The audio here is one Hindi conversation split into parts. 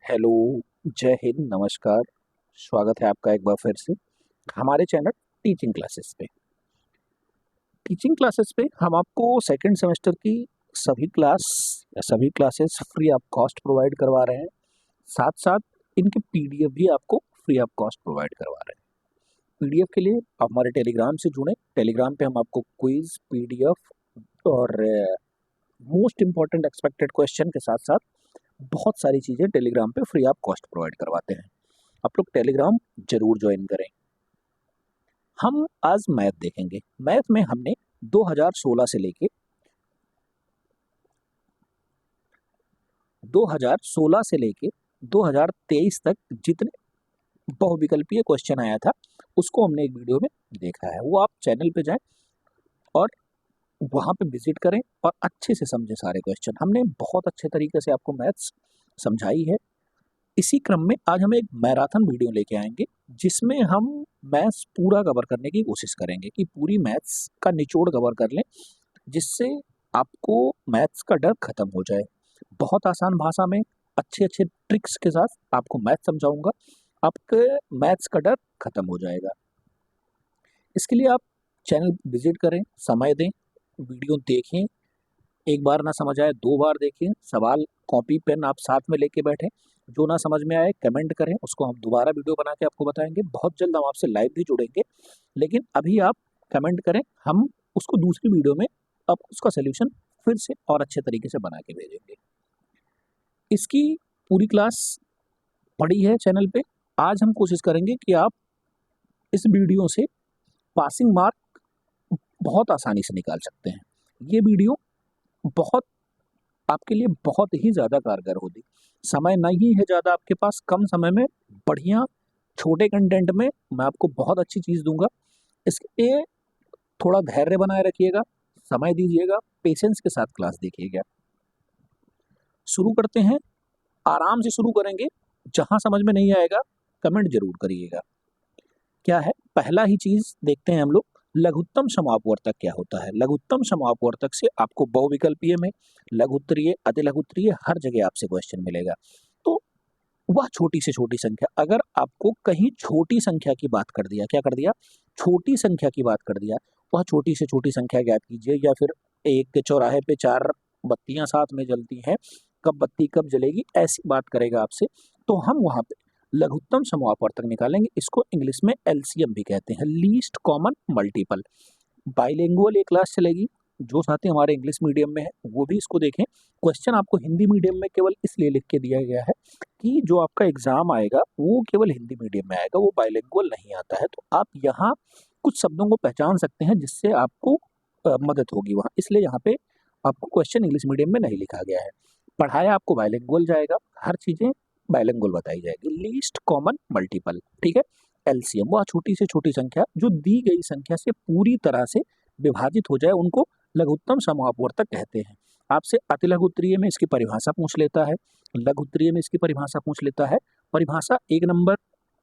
हेलो, जय हिंद, नमस्कार। स्वागत है आपका एक बार फिर से हमारे चैनल टीचिंग क्लासेस पे। टीचिंग क्लासेस पे हम आपको सेकंड सेमेस्टर की सभी classes free of cost provide करवा रहे हैं। साथ-साथ इनके पीडीएफ भी आपको फ्री ऑफ कॉस्ट प्रोवाइड करवा रहे हैं। पीडीएफ के लिए आप हमारे टेलीग्राम से जुड़ें। टेलीग्राम पे हम आपको क्विज़, पीडीएफ और मोस्ट इम्पोर्टेंट एक्सपेक्टेड क्वेश्चन के साथ-साथ बहुत सारी चीज़ें टेलीग्राम पे फ्री ऑफ कॉस्ट प्रोवाइड करवाते हैं। आप लोग टेलीग्राम जरूर ज्वाइन करें। हम आज मैथ देखेंगे। मैथ में हमने 2016 से लेके 2023 तक जितने बहुविकल्पीय क्वेश्चन आया था उसको हमने एक वीडियो में देखा है। वो आप चैनल पे जाएं और वहाँ पे विजिट करें और अच्छे से समझें सारे क्वेश्चन। हमने बहुत अच्छे तरीके से आपको मैथ्स समझाई है। इसी क्रम में आज हम एक मैराथन वीडियो लेके आएंगे जिसमें हम मैथ्स पूरा कवर करने की कोशिश करेंगे कि पूरी मैथ्स का निचोड़ कवर कर लें, जिससे आपको मैथ्स का डर खत्म हो जाए। बहुत आसान भाषा में अच्छे अच्छे ट्रिक्स के साथ आपको मैथ्स समझाऊंगा, आपके मैथ्स का डर खत्म हो जाएगा। इसके लिए आप चैनल विजिट करें, समय दें, वीडियो देखें, एक बार ना समझ आए 2 बार देखें, सवाल कॉपी पेन आप साथ में लेके बैठें, जो ना समझ में आए कमेंट करें, उसको हम दोबारा वीडियो बना के आपको बताएंगे। बहुत जल्द हम आपसे लाइव भी जुड़ेंगे, लेकिन अभी आप कमेंट करें, हम उसको दूसरी वीडियो में अब उसका सोल्यूशन फिर से और अच्छे तरीके से बना के भेजेंगे। इसकी पूरी क्लास पड़ी है चैनल पे। आज हम कोशिश करेंगे कि आप इस वीडियो से पासिंग मार्क बहुत आसानी से निकाल सकते हैं। ये वीडियो बहुत आपके लिए बहुत ही ज़्यादा कारगर होगी। समय नहीं है ज़्यादा आपके पास, कम समय में बढ़िया छोटे कंटेंट में मैं आपको बहुत अच्छी चीज़ दूंगा। इसके थोड़ा धैर्य बनाए रखिएगा, समय दीजिएगा, पेशेंस के साथ क्लास देखिएगा। शुरू करते हैं, आराम से शुरू करेंगे। जहाँ समझ में नहीं आएगा कमेंट जरूर करिएगा। क्या है, पहला ही चीज़ देखते हैं हम लोग, लघुत्तम समापवर्तक क्या होता है। लघुत्तम समापवर्तक से आपको बहुविकल्पीय में, लघुत्तरीय, अतिलघुत्तरीय हर जगह आपसे क्वेश्चन मिलेगा। तो वह छोटी से छोटी संख्या, अगर आपको कहीं छोटी संख्या की बात कर दिया, क्या कर दिया, छोटी संख्या की बात कर दिया, वह छोटी से छोटी संख्या ज्ञात कीजिए। या फिर एक चौराहे पे 4 बत्तियां साथ में जलती हैं, कब बत्ती कब जलेगी, ऐसी बात करेगा आपसे, तो हम वहां पे लघुत्तम समापवर्तक निकालेंगे। इसको इंग्लिश में एलसीएम भी कहते हैं, लीस्ट कॉमन मल्टीपल। बाइलिंगुअल एक क्लास चलेगी, जो साथी हमारे इंग्लिश मीडियम में है वो भी इसको देखें। क्वेश्चन आपको हिंदी मीडियम में केवल इसलिए लिख के दिया गया है कि जो आपका एग्जाम आएगा वो केवल हिंदी मीडियम में आएगा, वो बाइलिंगुअल नहीं आता है। तो आप यहाँ कुछ शब्दों को पहचान सकते हैं जिससे आपको मदद होगी वहाँ, इसलिए यहाँ पे आपको क्वेश्चन इंग्लिश मीडियम में नहीं लिखा गया है। पढ़ाया आपको बाइलिंगुअल जाएगा, हर चीज़ें बाइलिंगुअल बताई जाएगी। लीस्ट कॉमन मल्टीपल, ठीक है। एलसीएम, वह छोटी से छोटी संख्या जो दी गई संख्या से पूरी तरह से विभाजित हो जाए, उनको लघुत्तम समापवर्तक कहते हैं। आपसे अतिलघुत्तरीय में इसकी परिभाषा पूछ लेता है, लघुत्तरीय में इसकी परिभाषा पूछ लेता है। परिभाषा 1 नंबर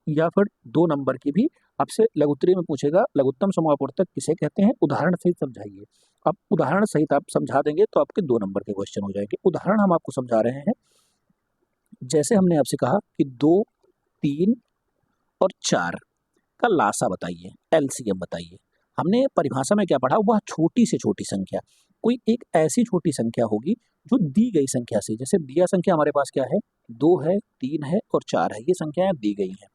या फिर 2 नंबर की भी आपसे लघुत्तरीय में पूछेगा। लघुत्तम समापवर्तक किसे कहते हैं, उदाहरण सहित समझाइए। अब उदाहरण सहित आप समझा देंगे तो आपके 2 नंबर के क्वेश्चन हो जाएंगे। उदाहरण हम आपको समझा रहे हैं, जैसे हमने आपसे कहा कि 2, 3 और 4 का लासा बताइए, एलसीएम बताइए। हमने परिभाषा में क्या पढ़ा, वह छोटी से छोटी संख्या, कोई एक ऐसी छोटी संख्या होगी जो दी गई संख्या से, जैसे दिया संख्या हमारे पास क्या है, 2 है, 3 है और 4 है, ये संख्याएं दी गई हैं,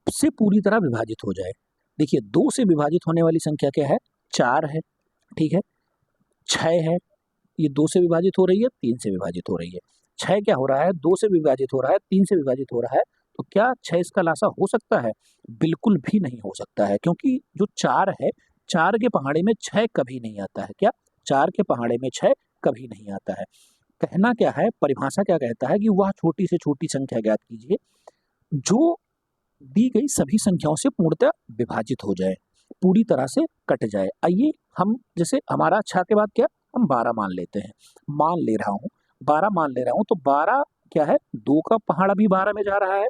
उससे पूरी तरह विभाजित हो जाए। देखिए 2 से विभाजित होने वाली संख्या क्या है, 4 है, ठीक है। 6 है, ये 2 से विभाजित हो रही है, 3 से विभाजित हो रही है। 6 क्या हो रहा है, 2 से विभाजित हो रहा है, 3 से विभाजित हो रहा है, तो क्या 6 इसका लासा हो सकता है? बिल्कुल भी नहीं हो सकता है, क्योंकि जो 4 है, 4 के पहाड़े में 6 कभी नहीं आता है। क्या, 4 के पहाड़े में 6 कभी नहीं आता है। कहना क्या है, परिभाषा क्या कहता है कि वह छोटी से छोटी संख्या ज्ञात कीजिए जो दी गई सभी संख्याओं से पूर्णतः विभाजित हो जाए, पूरी तरह से कट जाए। आइए हम, जैसे हमारा 6 के बाद क्या, हम 12 मान लेते हैं, मान ले रहा हूँ 12 मान ले रहा हूँ, तो 12 क्या है, 2 का पहाड़ा भी 12 में जा रहा है,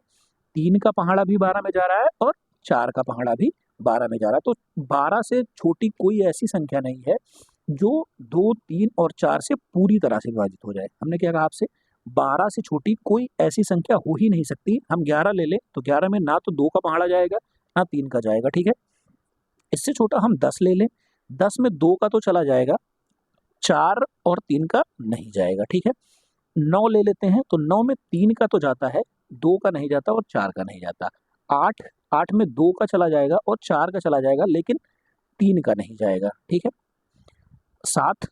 3 का पहाड़ा भी 12 में जा रहा है और 4 का पहाड़ा भी 12 में जा रहा है। तो 12 से छोटी कोई ऐसी संख्या नहीं है जो 2, 3 और 4 से पूरी तरह से विभाजित हो जाए। हमने क्या कहा आपसे, 12 से छोटी कोई ऐसी संख्या हो ही नहीं सकती। हम 11 ले लें तो 11 में ना तो 2 का पहाड़ा जाएगा ना 3 का जाएगा, ठीक है। इससे छोटा हम 10 ले लें, 10 में 2 का तो चला जाएगा, 4 और 3 का नहीं जाएगा, ठीक है। 9 ले लेते हैं तो 9 में 3 का तो जाता है, 2 का नहीं जाता और 4 का नहीं जाता। 8, 8 में 2 का चला जाएगा और 4 का चला जाएगा, लेकिन 3 का नहीं जाएगा, ठीक है। 7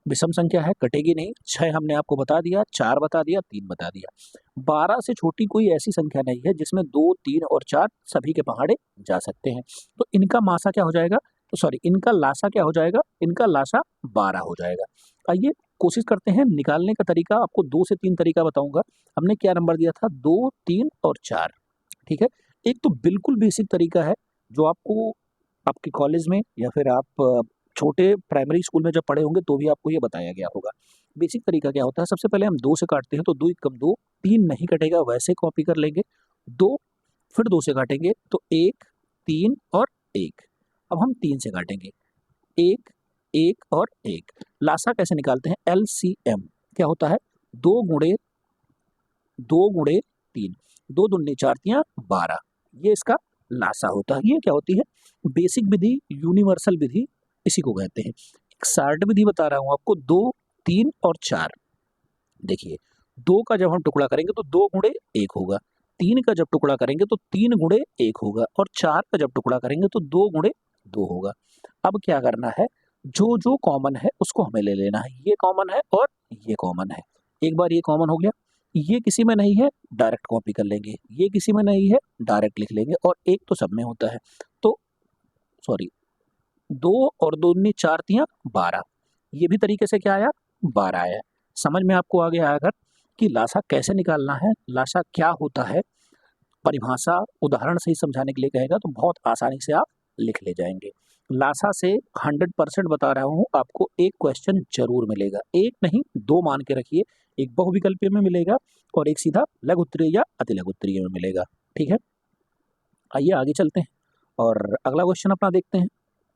विषम संख्या है, कटेगी नहीं। 6 हमने आपको बता दिया, 4 बता दिया, 3 बता दिया। 12 से छोटी कोई ऐसी संख्या नहीं है जिसमें 2, 3 और 4 सभी के पहाड़े जा सकते हैं। तो इनका मासा क्या हो जाएगा, तो सॉरी इनका लासा क्या हो जाएगा, इनका लासा 12 हो जाएगा। आइए कोशिश करते हैं निकालने का तरीका। आपको 2 से 3 तरीका बताऊंगा। हमने क्या नंबर दिया था, 2, 3 और 4, ठीक है। एक तो बिल्कुल बेसिक तरीका है जो आपको आपके कॉलेज में या फिर आप छोटे प्राइमरी स्कूल में जब पढ़े होंगे तो भी आपको ये बताया गया होगा। बेसिक तरीका क्या होता है, सबसे पहले हम 2 से काटते हैं तो 2 एकम 2, 3 नहीं कटेगा, वैसे कॉपी कर लेंगे। 2 फिर 2 से काटेंगे तो 1, 3 और 1। अब हम 3 से काटेंगे, 1, 1 और 1। लासा कैसे निकालते हैं, LCM क्या होता है, 2 गुणे 3, 2 दूनी 4 तियां 12, ये इसका लासा होता है। ये क्या होती है, बेसिक विधि, यूनिवर्सल विधि इसी को कहते हैं। एक शार्ट विधि बता रहा हूं आपको, 2, 3 और 4। देखिए 2 का जब हम टुकड़ा करेंगे तो 2 गुणे 1 होगा, 3 का जब टुकड़ा करेंगे तो 3 गुणे 1 होगा और 4 का जब टुकड़ा करेंगे तो 2 गुणे 2 होगा। अब क्या करना है, जो जो कॉमन है उसको हमें ले लेना है। ये कॉमन है और ये कॉमन है। एक बार ये कॉमन हो गया, ये किसी में नहीं है, डायरेक्ट कॉपी कर लेंगे। ये किसी में नहीं है, डायरेक्ट लिख लेंगे। और एक तो सब में होता है, तो सॉरी 2 और 2 दूनी 4 तियां 12, ये भी तरीके से क्या आया, 12 आया। समझ में आपको आ गया अगर कि लासा कैसे निकालना है, लासा क्या होता है, परिभाषा उदाहरण से ही समझाने के लिए कहेगा तो बहुत आसानी से आप लिख ले जाएंगे। लासा से 100% बता रहा हूँ, आपको एक क्वेश्चन जरूर मिलेगा, एक नहीं 2 मान के रखिए। एक बहुविकल्पीय में मिलेगा और एक सीधा लघु उत्तरीय या अति लघु उत्तरीय में मिलेगा, ठीक है। आइए आगे चलते हैं और अगला क्वेश्चन अपना देखते हैं।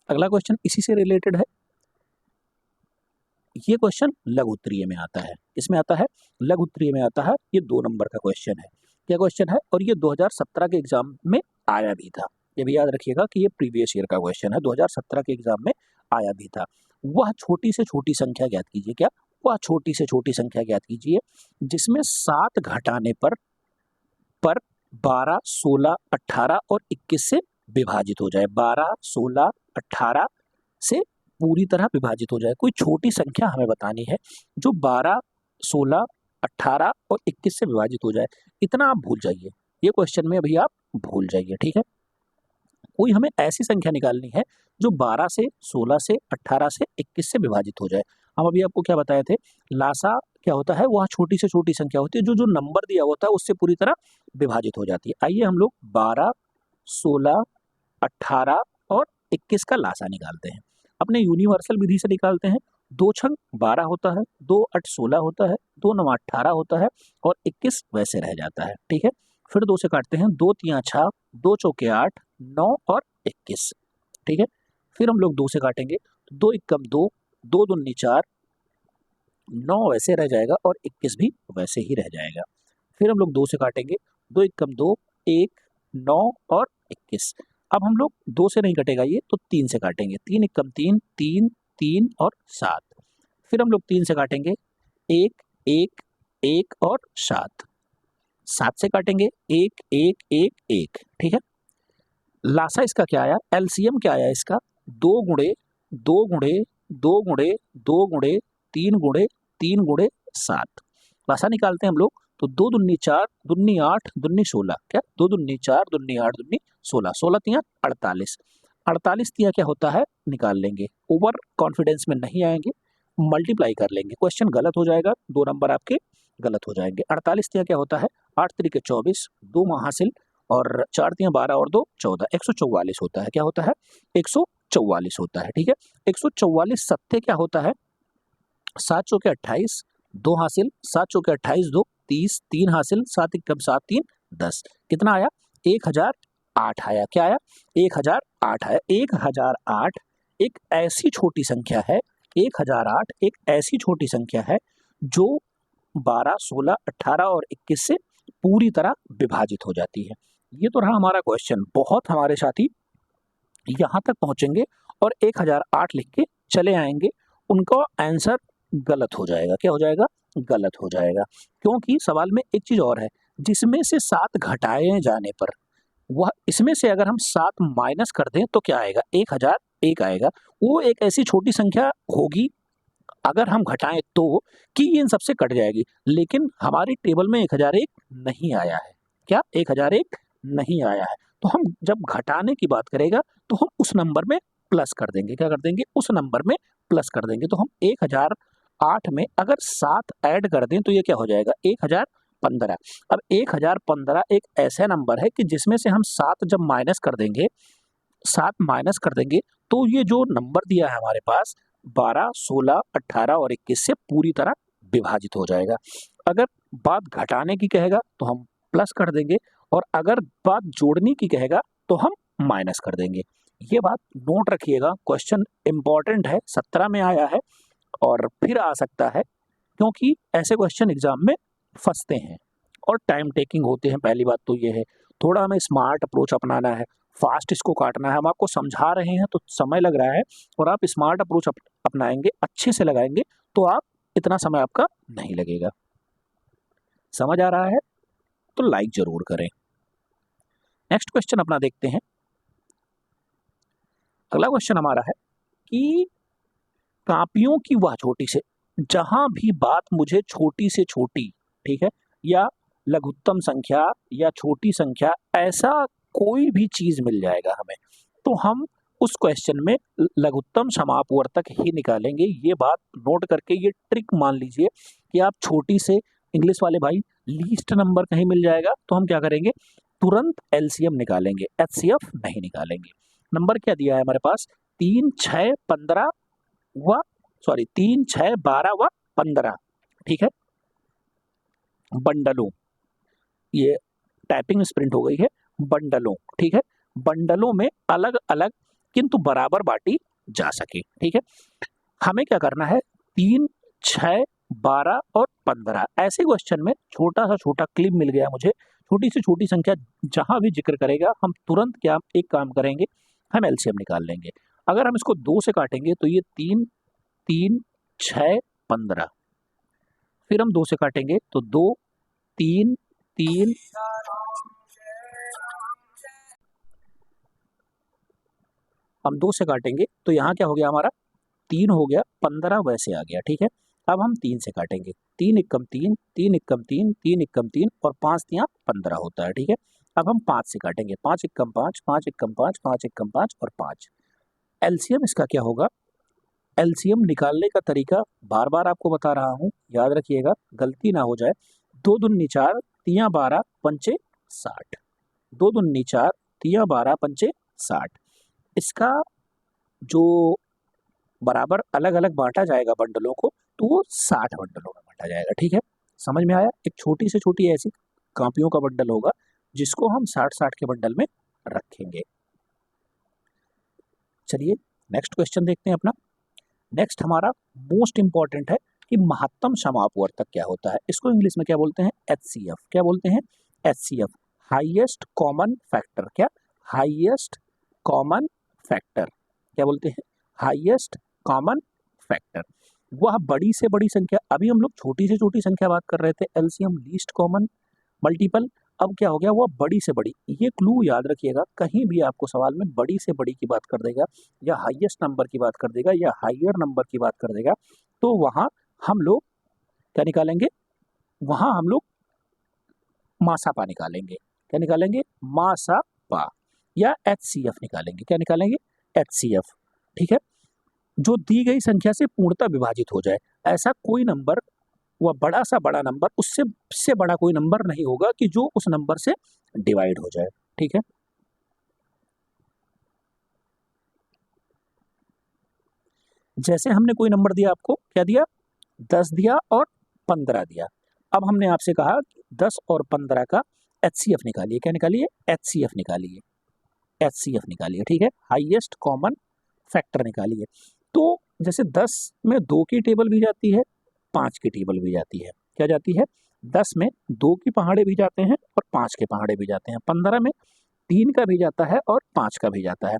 अगला क्वेश्चन इसी से रिलेटेड है। ये क्वेश्चन लघु उत्तरीय में आता है। इसमें आता है, लघु उत्तरीय में आता है। ये 2 नंबर का क्वेश्चन है। क्या क्वेश्चन है, और ये 2017 के एग्जाम में आया भी था। ये भी याद रखिएगा कि ये प्रीवियस ईयर का क्वेश्चन है, 2017 के एग्जाम में आया भी था। वह छोटी से छोटी संख्या ज्ञात कीजिए। क्या, वह छोटी से छोटी संख्या ज्ञात कीजिए जिसमें 7 घटाने पर 12, 16, 18 और 21 से विभाजित हो जाए। 12, 16, 18 से पूरी तरह विभाजित हो जाए। कोई छोटी संख्या हमें बतानी है जो 12, 16, 18 और 21 से विभाजित हो जाए। इतना आप भूल जाइए, ये क्वेश्चन में अभी आप भूल जाइए, ठीक है। कोई हमें ऐसी संख्या निकालनी है जो 12 से 16 से 18 से 21 से विभाजित हो जाए। हम अभी आपको क्या बताए थे, लासा क्या होता है, वह छोटी से छोटी संख्या होती है जो जो नंबर दिया होता है उससे पूरी तरह विभाजित हो जाती है। आइए हम लोग 12, 16, 18 और 21 का लासा निकालते हैं। अपने यूनिवर्सल विधि से निकालते हैं। 2 छंग 12 होता है, 2 8 16 होता है, 2 9 18 होता है और 21 वैसे रह जाता है, ठीक है। फिर 2 से काटते हैं, 2 तियां 6, 2 चौके 8, 9 और 21, ठीक है। फिर हम लोग 2 से काटेंगे, 2 एकम 2, 2 दूनी 4, 9 वैसे रह जाएगा और 21 भी वैसे ही रह जाएगा। फिर हम लोग 2 से काटेंगे, 2 एकम 2, 1, 9 और 21। अब हम लोग 2 से नहीं कटेगा ये, तो 3 से काटेंगे, 3 एकम 3, 3, 3 और 7। फिर हम लोग 3 से काटेंगे, 1, 1, 1 और 7। 7 से काटेंगे, 1, 1, 1, 1, ठीक है। लासा इसका क्या आया, एलसीएम क्या आया इसका, 2 गुणे 2 गुणे 2 गुणे 2 गुणे 3 गुणे 3 गुणे 7। लासा निकालते हैं हम लोग, तो 2 दूनी 4, दूनी 8, दूनी 16। क्या, 2 दूनी 4, दूनी 8, दूनी 16, 16 तियां 48। 48 तियां क्या होता है, निकाल लेंगे। ओवर कॉन्फिडेंस में नहीं आएंगे, मल्टीप्लाई कर लेंगे। क्वेश्चन गलत हो जाएगा, 2 नंबर आपके गलत हो जाएंगे। 48 तियां क्या होता है, 8 तरीके 24, 2 महासिल और 4 तियां 12 और 2 14, 144 होता है। क्या होता है, 144 होता है, ठीक है। 144 सत्ते क्या होता है, 7 चौके 28, 2 हासिल, 7 चौके 28, 2 30, 3 हासिल, 7 एकम 7, 3 10। कितना आया, 1008 आया। क्या आया, 1008 आया। 1008 एक ऐसी छोटी संख्या है, 1008 एक ऐसी छोटी संख्या है जो 12, 16, 18 और 21 से पूरी तरह विभाजित हो जाती है। ये तो रहा हमारा क्वेश्चन। बहुत हमारे साथी यहाँ तक पहुंचेंगे और 1008 लिख के चले आएंगे, उनका आंसर गलत हो जाएगा। क्या हो जाएगा? गलत हो जाएगा, क्योंकि सवाल में एक चीज और है, जिसमें से 7 घटाए जाने पर वह, इसमें से अगर हम 7 माइनस कर दें तो क्या आएगा? 1001 आएगा। वो एक ऐसी छोटी संख्या होगी अगर हम घटाएं तो, कि इन सबसे कट जाएगी, लेकिन हमारी टेबल में 1001 नहीं आया है। क्या 1001 नहीं आया है? तो हम जब घटाने की बात करेगा तो हम उस नंबर में प्लस कर देंगे। क्या कर देंगे? उस नंबर में प्लस कर देंगे। तो हम 1008 में अगर 7 ऐड कर दें तो ये क्या हो जाएगा? 1015। अब 1015 एक ऐसा नंबर है कि जिसमें से हम 7 जब माइनस कर देंगे, 7 माइनस कर देंगे तो ये जो नंबर दिया है हमारे पास 12, 16, 18 और 21 से पूरी तरह विभाजित हो जाएगा। अगर बात घटाने की कहेगा तो हम प्लस कर देंगे, और अगर बात जोड़ने की कहेगा तो हम माइनस कर देंगे। ये बात नोट रखिएगा, क्वेश्चन इंपॉर्टेंट है, 17 में आया है और फिर आ सकता है, क्योंकि ऐसे क्वेश्चन एग्जाम में फंसते हैं और टाइम टेकिंग होते हैं। पहली बात तो ये है, थोड़ा हमें स्मार्ट अप्रोच अपनाना है, फास्ट इसको काटना है। हम आपको समझा रहे हैं तो समय लग रहा है, और आप स्मार्ट अप्रोच अपनाएंगे, अच्छे से लगाएंगे तो आप इतना समय आपका नहीं लगेगा। समझ आ रहा है तो लाइक जरूर करें। नेक्स्ट क्वेश्चन अपना देखते हैं। अगला क्वेश्चन हमारा है कि कापियों की वह छोटी से, जहां भी बात मुझे छोटी से छोटी, ठीक है, या लघुत्तम संख्या या छोटी संख्या, ऐसा कोई भी चीज मिल जाएगा हमें, तो हम उस क्वेश्चन में लघुत्तम समापवर्तक ही निकालेंगे। ये बात नोट करके ये ट्रिक मान लीजिए कि आप छोटी से, इंग्लिश वाले भाई, लीस्ट नंबर कहीं मिल जाएगा तो हम क्या करेंगे? तुरंत एलसीएम निकालेंगे, एचसीएफ नहीं निकालेंगे। नंबर क्या दिया है हमारे पास? 3, 6, 15 व 3, 6, 12 व 15, ठीक है, बंडलों, ये टाइपिंग स्प्रिंट हो गई है, बंडलों, ठीक है, बंडलों में अलग अलग किंतु बराबर बांटी जा सके, ठीक है। हमें क्या करना है? 3, 6, 12 और 15 ऐसे क्वेश्चन में छोटा सा छोटा क्लिप मिल गया मुझे, छोटी से छोटी संख्या जहां भी जिक्र करेगा हम तुरंत क्या एक काम करेंगे, हम एलसीएम निकाल लेंगे। अगर हम इसको 2 से काटेंगे तो ये 3, 3, 6, 15, फिर हम 2 से काटेंगे तो 2, 3, 3, हम 2 से काटेंगे तो यहाँ क्या हो गया हमारा? 3 हो गया, 15 वैसे आ गया, ठीक है। अब हम 3 से काटेंगे, 3 एकम 3, 3 एकम 3, 3 एकम 3 और 5 तियां 15 होता है, ठीक है। अब हम 5 से काटेंगे, 5 एकम 5, 5 एकम 5, 5 एकम 5 और 5। एलसीएम इसका क्या होगा? एलसीएम निकालने का तरीका बार बार आपको बता रहा हूँ, याद रखिएगा, गलती ना हो जाए। 2 दूनी 4, तियां 12, पंचे 60, 2 दूनी 4, तियां 12, पंचे 60। इसका जो बराबर अलग अलग बांटा जाएगा बंडलों को, तो वो 60 बंडलों में बांटा जाएगा, ठीक है। समझ में आया? एक छोटी से छोटी ऐसी कापियों का बंडल होगा जिसको हम 60-60 के बंडल में रखेंगे। चलिए नेक्स्ट क्वेश्चन देखते हैं अपना। नेक्स्ट हमारा मोस्ट इंपॉर्टेंट है कि महत्तम समापवर्तक क्या होता है। इसको इंग्लिश में क्या बोलते हैं? एचसीएफ। क्या बोलते हैं? HCF, highest common factor. क्या? Highest common factor. क्या बोलते हैं? Highest common factor. वह बड़ी से बड़ी संख्या, अभी हम लोग छोटी से छोटी संख्या बात कर रहे थे, एलसीएम, लीस्ट कॉमन मल्टीपल, अब क्या हो गया? वह बड़ी से बड़ी। ये क्लू याद रखिएगा, कहीं भी आपको सवाल में बड़ी से बड़ी की बात कर देगा या हाईएस्ट नंबर की बात कर देगा या हायर नंबर की बात कर देगा, तो वहां हम लोग क्या निकालेंगे? वहां हम लोग मासापा निकालेंगे। क्या निकालेंगे? मासापा, या एचसीएफ निकालेंगे। क्या निकालेंगे? एचसीएफ, ठीक है। जो दी गई संख्या से पूर्णतः विभाजित हो जाए, ऐसा कोई नंबर, वह बड़ा सा बड़ा नंबर, उससे बड़ा कोई नंबर नहीं होगा कि जो उस नंबर से डिवाइड हो जाए, ठीक है। जैसे हमने कोई नंबर दिया, आपको क्या दिया? 10 दिया और 15 दिया। अब हमने आपसे कहा 10 और 15 का एचसीएफ निकालिए। क्या निकालिए? एचसीएफ निकालिए, एचसीएफ निकालिए, ठीक है। हाईएस्ट कॉमन फैक्टर निकालिए। तो जैसे 10 में 2 की टेबल भी जाती है, 5 की टेबल भी जाती है, क्या जाती है, 10 में 2 की पहाड़े भी जाते हैं और 5 के पहाड़े भी जाते हैं, 15 में 3 का भी जाता है और 5 का भी जाता है।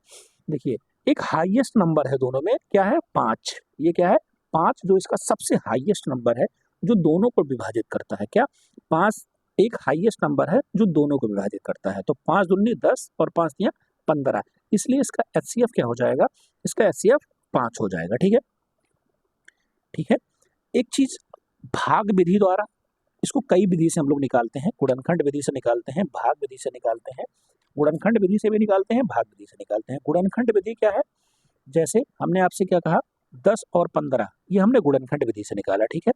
देखिए एक हाईएस्ट नंबर है दोनों में, क्या है 5, ये क्या है 5 जो इसका सबसे हाईएस्ट नंबर है जो दोनों को विभाजित करता है, क्या 5 एक हाईएस्ट नंबर है जो दोनों को विभाजित करता है। तो 5 दूनी 10 और 5 दिया 15, इसलिए इसका एचसीएफ क्या हो जाएगा, इसका एचसीएफ 5 हो जाएगा। ठीक है, ठीक है। एक चीज भाग विधि द्वारा, इसको कई विधि से हम लोग निकालते हैं, गुणनखंड विधि से निकालते हैं, भाग विधि से निकालते हैं, गुणनखंड विधि से भी निकालते हैं, भाग विधि से निकालते हैं। गुणनखंड विधि क्या है, जैसे हमने आपसे क्या कहा 10 और 15, ये हमने गुणनखंड विधि से निकाला। ठीक है,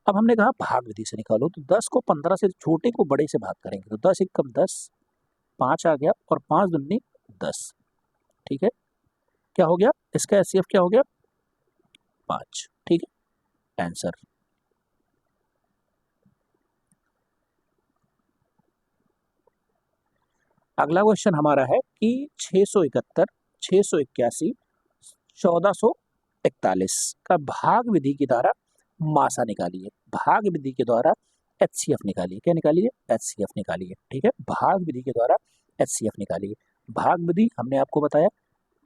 अब हमने कहा भाग विधि से निकालो, तो 10 को 15 से छोटे को बड़े से भाग करेंगे, तो 10 एकम 10, 5 आ गया और 5 दूनी 10। ठीक है, क्या हो गया इसका एचसीएफ क्या हो गया 5। ठीक है, आंसर। अगला क्वेश्चन हमारा है कि 671, 681, 1441 का भाग विधि के द्वारा मासा निकालिए, भाग विधि के द्वारा एचसीएफ निकालिए। क्या निकालिए, एचसीएफ निकालिए। ठीक है, भाग विधि के द्वारा एचसीएफ निकालिए। भाग विधि हमने आपको बताया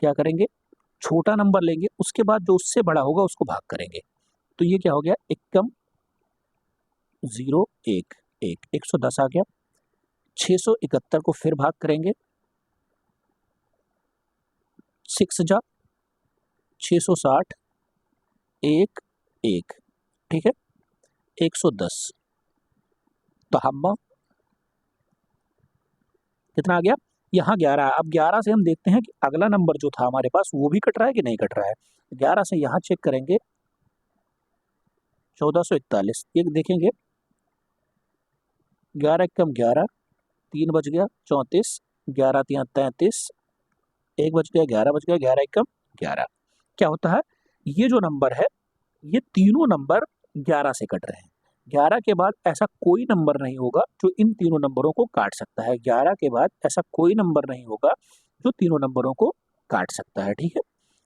क्या करेंगे, छोटा नंबर लेंगे, उसके बाद जो उससे बड़ा होगा उसको भाग करेंगे। तो ये क्या हो गया, एकम 0 1 1, 110 आ गया। 671 को फिर भाग करेंगे, 6 जा 660, 1 1, ठीक है, 110। तो हम कितना आ गया, यहाँ 11। अब 11 से हम देखते हैं कि अगला नंबर जो था हमारे पास वो भी कट रहा है कि नहीं कट रहा है। 11 से यहाँ चेक करेंगे 1441, ये देखेंगे 11 एकम 11, 3 बच गया 34, 11 तिया 33, 1 बच गया 11 बच गया, 11 एकम 11। क्या होता है, ये जो नंबर है ये तीनों नंबर 11 से कट रहे हैं। 11 के बाद ऐसा कोई नंबर नहीं होगा जो इन तीनों नंबरों को काट सकता है। 11 के बाद ऐसा कोई नंबर नहीं होगा जो तीनों नंबरों को काट सकता है। ठीक है,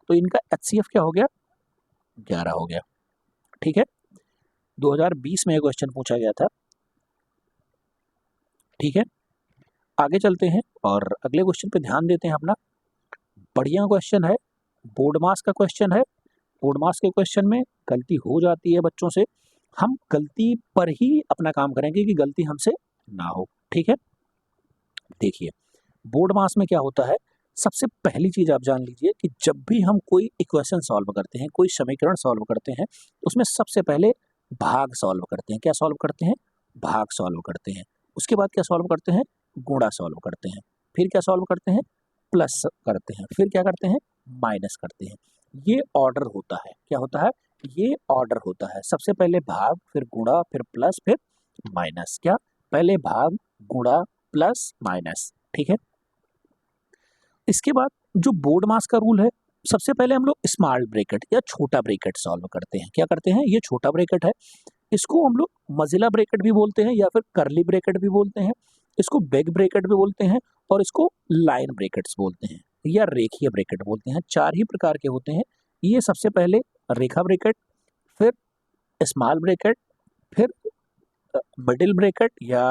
तो इनका एचसीएफ क्या हो गया 11 हो गया। ठीक है, 2020 में ये क्वेश्चन पूछा गया था। ठीक है, आगे चलते हैं और अगले क्वेश्चन पे ध्यान देते हैं अपना। बढ़िया क्वेश्चन है, बोर्ड मास का क्वेश्चन है। बोर्ड मास के क्वेश्चन में गलती हो जाती है बच्चों से, हम गलती पर ही अपना काम करेंगे कि गलती हमसे ना हो। ठीक है, देखिए बोर्ड मास में क्या होता है, सबसे पहली चीज आप जान लीजिए कि जब भी हम कोई इक्वेशन सॉल्व करते हैं, कोई समीकरण सॉल्व करते हैं, उसमें सबसे पहले भाग सॉल्व करते हैं। क्या सॉल्व करते हैं, भाग सॉल्व करते हैं। उसके बाद क्या सॉल्व करते हैं, गुणा सॉल्व करते हैं। फिर क्या सॉल्व करते हैं, प्लस करते हैं। फिर क्या करते हैं, माइनस करते हैं। ये ऑर्डर होता है, क्या होता है, ये ऑर्डर होता है। सबसे पहले भाग, फिर गुणा, फिर प्लस, फिर माइनस। क्या, पहले भाग, गुणा, प्लस, माइनस। ठीक है, इसके बाद जो बोर्ड मास का रूल है, सबसे पहले हम लोग स्मॉल ब्रैकेट या छोटा ब्रैकेट सॉल्व करते हैं। क्या करते हैं, ये छोटा ब्रैकेट है, इसको हम लोग मजिला ब्रैकेट भी बोलते हैं या फिर करली ब्रैकेट भी बोलते हैं, इसको बैक ब्रैकेट भी बोलते हैं और इसको लाइन ब्रैकेट्स बोलते हैं या रेखीय ब्रैकेट बोलते हैं। 4 ही प्रकार के होते हैं ये। सबसे पहले रेखा ब्रैकेट, फिर स्मॉल ब्रैकेट, फिर मिडिल ब्रैकेट या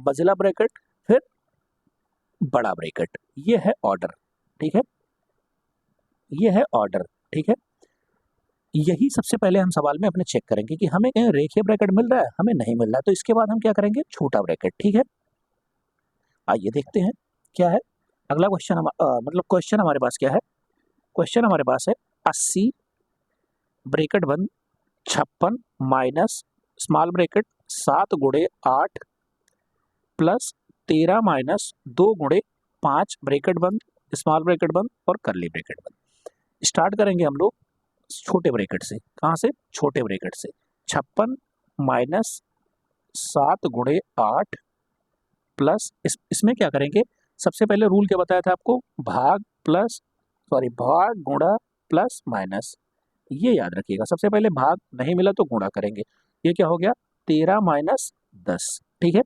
मजिला ब्रैकेट, फिर बड़ा ब्रैकेट। ये है ऑर्डर। ठीक है, ये है ऑर्डर। ठीक है, यही सबसे पहले हम सवाल में अपने चेक करेंगे कि हमें कहीं रेखीय ब्रैकेट मिल रहा है, हमें नहीं मिल रहा है, तो इसके बाद हम क्या करेंगे, छोटा ब्रैकेट। ठीक है, आइए देखते हैं क्या है अगला क्वेश्चन। मतलब क्वेश्चन हमारे पास क्या है, क्वेश्चन हमारे पास है 80 ब्रैकेट बंद 56 माइनस स्मॉल ब्रैकेट 7 गुणे 8 प्लस 13 माइनस 2 गुणे 5 ब्रैकेट बंद, स्मॉल ब्रैकेट बंद और करली ब्रैकेट बंद। स्टार्ट करेंगे हम लोग छोटे ब्रैकेट से। कहाँ से, छोटे ब्रैकेट से। 56 माइनस 7 गुणे 8 प्लस इसमें क्या करेंगे, सबसे पहले रूल क्या बताया था आपको, भाग प्लस भाग गुणा प्लस माइनस। ये याद रखिएगा, सबसे पहले भाग, नहीं मिला तो गुणा करेंगे। ये क्या हो गया 13 माइनस 10। ठीक है,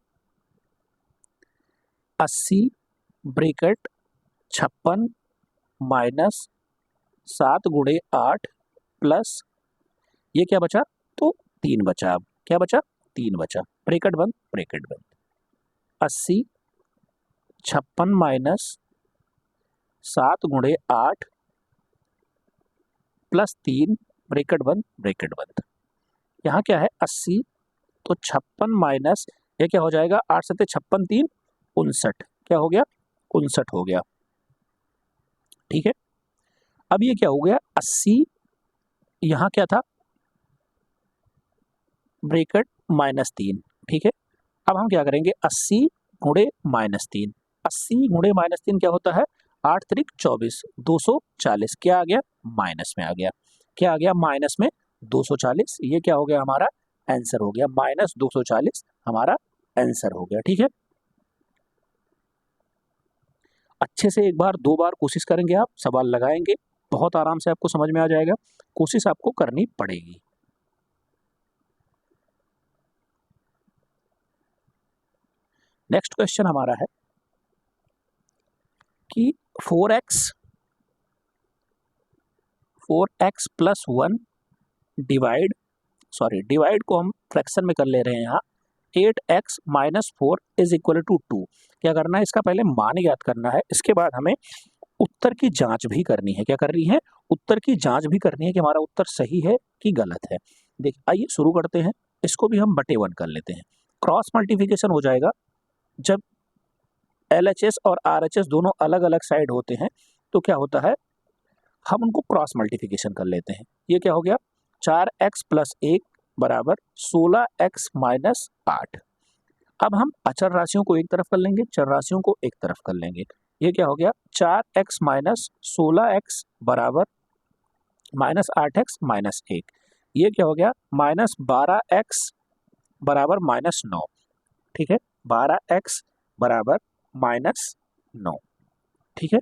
80 ब्रैकेट 56 माइनस 7 गुणे 8 प्लस ये क्या बचा, तो 3 बचा। अब क्या बचा, 3 बचा, ब्रैकेट बंद, ब्रैकेट बंद। 80 56 माइनस 7 गुणे 8 प्लस 3 ब्रैकेट बंद, ब्रैकेट बंद। यहाँ क्या है 80, तो 56 माइनस ये क्या हो जाएगा 8 7 56 3 59, क्या हो गया 59 हो गया। ठीक है, अब ये क्या हो गया 80, यहाँ क्या था ब्रैकेट -3। ठीक है, अब हम क्या करेंगे 80 गुणे -3, 80 गुणे -3 क्या होता है 8 त्रिक 24, 240, क्या आ गया माइनस में आ गया, क्या आ गया माइनस में 240। ये क्या हो गया हमारा आंसर हो गया, -240 हमारा आंसर हो गया। ठीक है, अच्छे से एक बार 2 बार कोशिश करेंगे, आप सवाल लगाएंगे, बहुत आराम से आपको समझ में आ जाएगा। कोशिश आपको करनी पड़ेगी। नेक्स्ट क्वेश्चन हमारा है कि 4x प्लस 1 डिवाइड को हम फ्रैक्शन में कर ले रहे हैं यहाँ, 8x minus 4 is equal to 2। क्या करना है, इसका पहले मान याद करना है, इसके बाद हमें उत्तर की जांच भी करनी है। क्या कर रही है, उत्तर की जांच भी करनी है कि हमारा उत्तर सही है कि गलत है। देख आइए शुरू करते हैं, इसको भी हम बटे 1 कर लेते हैं। क्रॉस मल्टीप्लिकेशन हो जाएगा, जब LHS और RHS दोनों अलग अलग साइड होते हैं तो क्या होता है हम उनको क्रॉस मल्टीप्लिकेशन कर लेते हैं। ये क्या हो गया 4x प्लस 1 बराबर 16x माइनस 8। अब हम अचर राशियों को एक तरफ कर लेंगे, चर राशियों को एक तरफ कर लेंगे। ये क्या हो गया 4x माइनस 16x बराबर माइनस 8x माइनस 1। ये क्या हो गया माइनस 12x बराबर माइनस 9। ठीक है, 12x बराबर -9। ठीक है,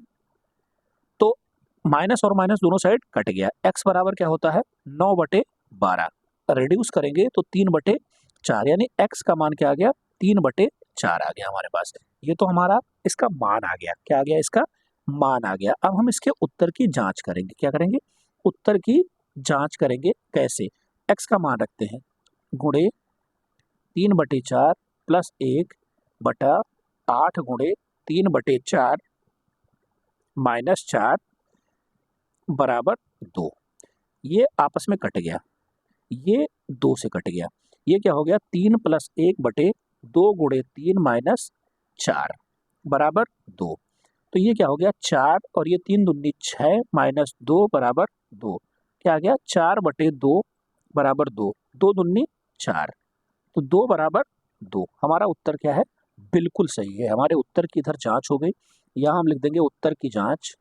तो माइनस और माइनस दोनों साइड कट गया। x बराबर क्या होता है 9/12, रिड्यूस करेंगे तो 3/4, यानी x का मान क्या आ गया 3/4 आ गया हमारे पास। ये तो हमारा इसका मान आ गया, क्या आ गया इसका मान आ गया। अब हम इसके उत्तर की जांच करेंगे। क्या करेंगे, उत्तर की जांच करेंगे। कैसे, x का मान रखते हैं गुणे 3/4 प्लस 1 बटा 8 गुणे 3/4 माइनस 4 बराबर 2। ये आपस में कट गया, ये 2 से कट गया। ये क्या हो गया 3 प्लस 1/2 गुणे 3 माइनस 4 बराबर 2। तो ये क्या हो गया 4 और ये 3 दूनी 6 माइनस 2 बराबर 2। क्या आ गया 4/2 बराबर 2, 2 दूनी 4, तो 2 बराबर 2। हमारा उत्तर क्या है बिल्कुल सही है। हमारे उत्तर की इधर जांच हो गई, यहाँ हम लिख देंगे उत्तर की जांच।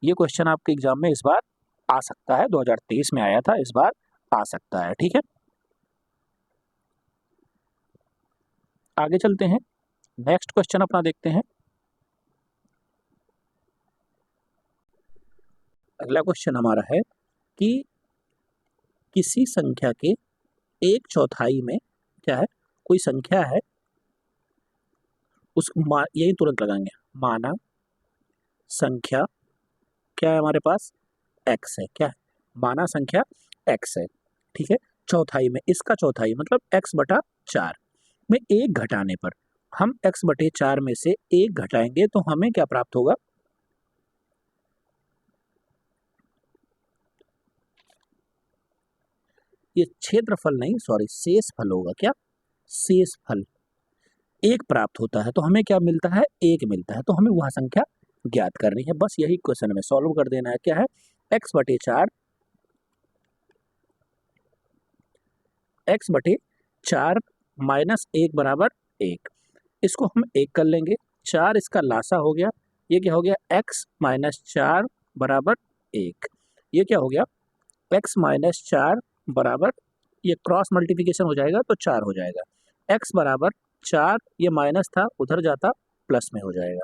ये क्वेश्चन आपके एग्जाम में इस बार आ सकता है, 2023 में आया था, इस बार आ सकता है। ठीक है, आगे चलते हैं, नेक्स्ट क्वेश्चन अपना देखते हैं। अगला क्वेश्चन हमारा है कि किसी संख्या के 1/4 में क्या है, कोई संख्या है उस यही तुरंत लगाएंगे, माना संख्या क्या है हमारे पास x है, क्या है माना संख्या x है। ठीक है, चौथाई में, इसका चौथाई मतलब x/4 में 1 घटाने पर हम x/4 में से 1 घटाएंगे तो हमें क्या प्राप्त होगा, ये क्षेत्रफल नहीं सॉरी शेषफल होगा। क्या शेषफल 1 प्राप्त होता है तो हमें क्या मिलता है 1 मिलता है, तो हमें वह संख्या ज्ञात करनी है। बस यही क्वेश्चन में सॉल्व कर देना है। क्या है x/4 माइनस 1 बराबर 1। इसको हम 1 कर लेंगे, 4 इसका लासा हो गया। ये क्या हो गया x माइनस 4 बराबर 1। ये क्या हो गया x माइनस 4 बराबर, ये क्रॉस मल्टीप्लिकेशन हो जाएगा तो 4 हो जाएगा। x बराबर 4, ये माइनस था उधर जाता प्लस में हो जाएगा।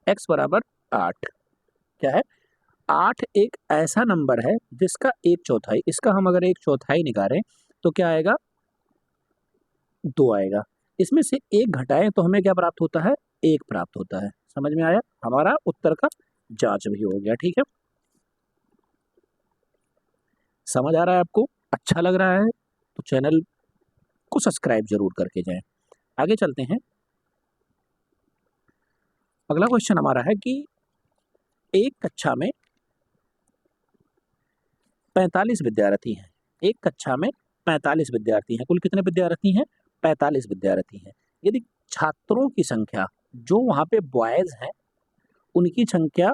x बराबर 8। क्या है 8 एक ऐसा नंबर है जिसका 1/4, इसका हम अगर 1/4 निकालें तो क्या आएगा 2 आएगा। इसमें से 1 घटाएं तो हमें क्या प्राप्त होता है 1 प्राप्त होता है। समझ में आया, हमारा उत्तर का जांच भी हो गया। ठीक है, समझ आ रहा है आपको, अच्छा लग रहा है तो चैनल को सब्सक्राइब जरूर करके जाएं। आगे चलते हैं। अगला क्वेश्चन हमारा है कि एक कक्षा में 45 विद्यार्थी हैं। एक कक्षा में 45 विद्यार्थी हैं। कुल कितने विद्यार्थी हैं? 45 विद्यार्थी हैं। यदि छात्रों की संख्या, जो वहां पे बॉयज हैं उनकी संख्या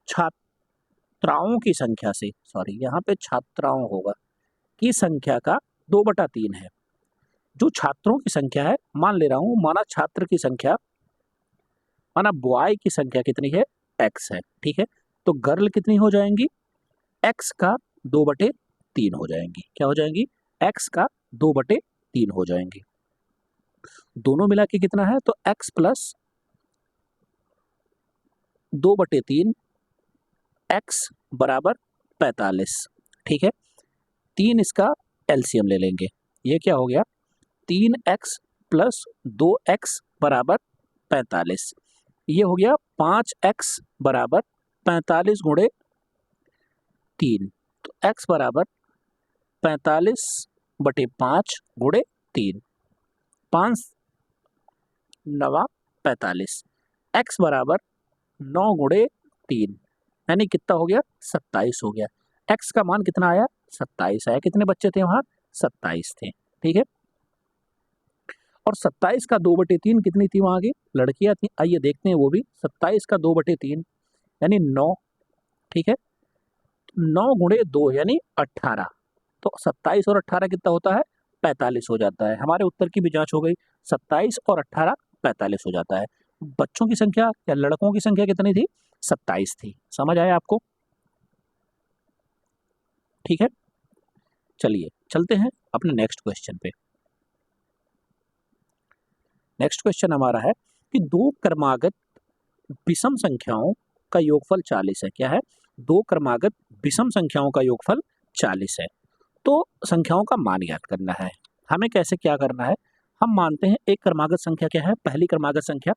छात्राओं की संख्या से, सॉरी यहाँ पे छात्राओं होगा, की संख्या का 2/3 है। जो छात्रों की संख्या है, मान ले रहा हूं, माना छात्र की संख्या, माना बॉय की संख्या कितनी है? x है। ठीक है, तो गर्ल कितनी हो जाएंगी? x का 2/3 हो जाएंगी। क्या हो जाएंगी? x का 2/3 हो जाएंगी। दोनों मिला के कितना है? तो x प्लस 2/3 x बराबर 45। ठीक है, 3 इसका एलसीएम ले लेंगे। ये क्या हो गया? 3x प्लस 2x बराबर 45। ये हो गया 5x बराबर 45 गुणे 3। तो x बराबर 45/5 गुणे 3, 5 9 45। x बराबर 9 गुणे 3 यानी कितना हो गया? 27 हो गया। x का मान कितना आया? 27 आया। कितने बच्चे थे वहां? 27 थे। ठीक है, और 27 का 2/3 कितनी थी वहां की? लड़कियां थी। आइए देखते हैं वो भी। 27 का 2/3 यानी 9। ठीक है, 9 गुणे 2 यानी 18। तो 27 और 18 कितना होता है? 45 हो जाता है। हमारे उत्तर की भी जांच हो गई। 27 और 18 45 हो जाता है। बच्चों की संख्या या लड़कों की संख्या कितनी थी? 27 थी। समझ आया आपको? ठीक है, चलिए चलते हैं अपने नेक्स्ट क्वेश्चन पे। नेक्स्ट क्वेश्चन हमारा है कि दो क्रमागत विषम संख्याओं का योगफल 40 है। क्या है? दो क्रमागत विषम संख्याओं का योगफल 40 है। तो संख्याओं का मान ज्ञात करना है। हमें कैसे क्या करना है? हम मानते हैं एक क्रमागत संख्या क्या है? पहली क्रमागत संख्या।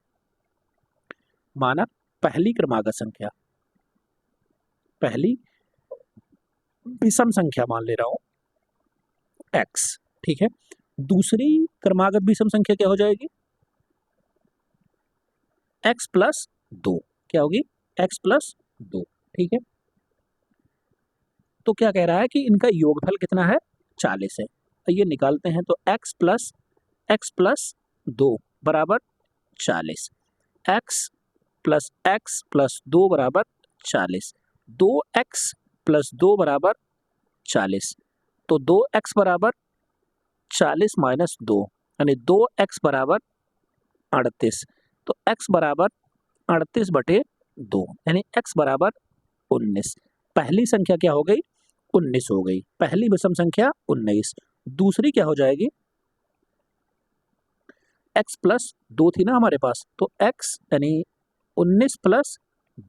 माना पहली क्रमागत संख्या, पहली विषम संख्या मान ले रहा हूं x। ठीक है, दूसरी क्रमागत विषम संख्या क्या हो जाएगी? x plus 2। क्या होगी? x plus 2। ठीक है, तो क्या कह रहा है कि इनका योगफल कितना है? 40 है। तो ये निकालते हैं। तो x प्लस 2 बराबर 40। x प्लस 2 बराबर 40। 2x प्लस 2 बराबर 40। तो 2x बराबर 40 माइनस 2 यानी 2x बराबर 38। तो x बराबर 38/2 यानी x बराबर 19। पहली संख्या क्या हो गई? 19 हो गई। पहली विषम संख्या 19। दूसरी क्या हो जाएगी? x प्लस 2 थी ना हमारे पास, तो x यानी 19 प्लस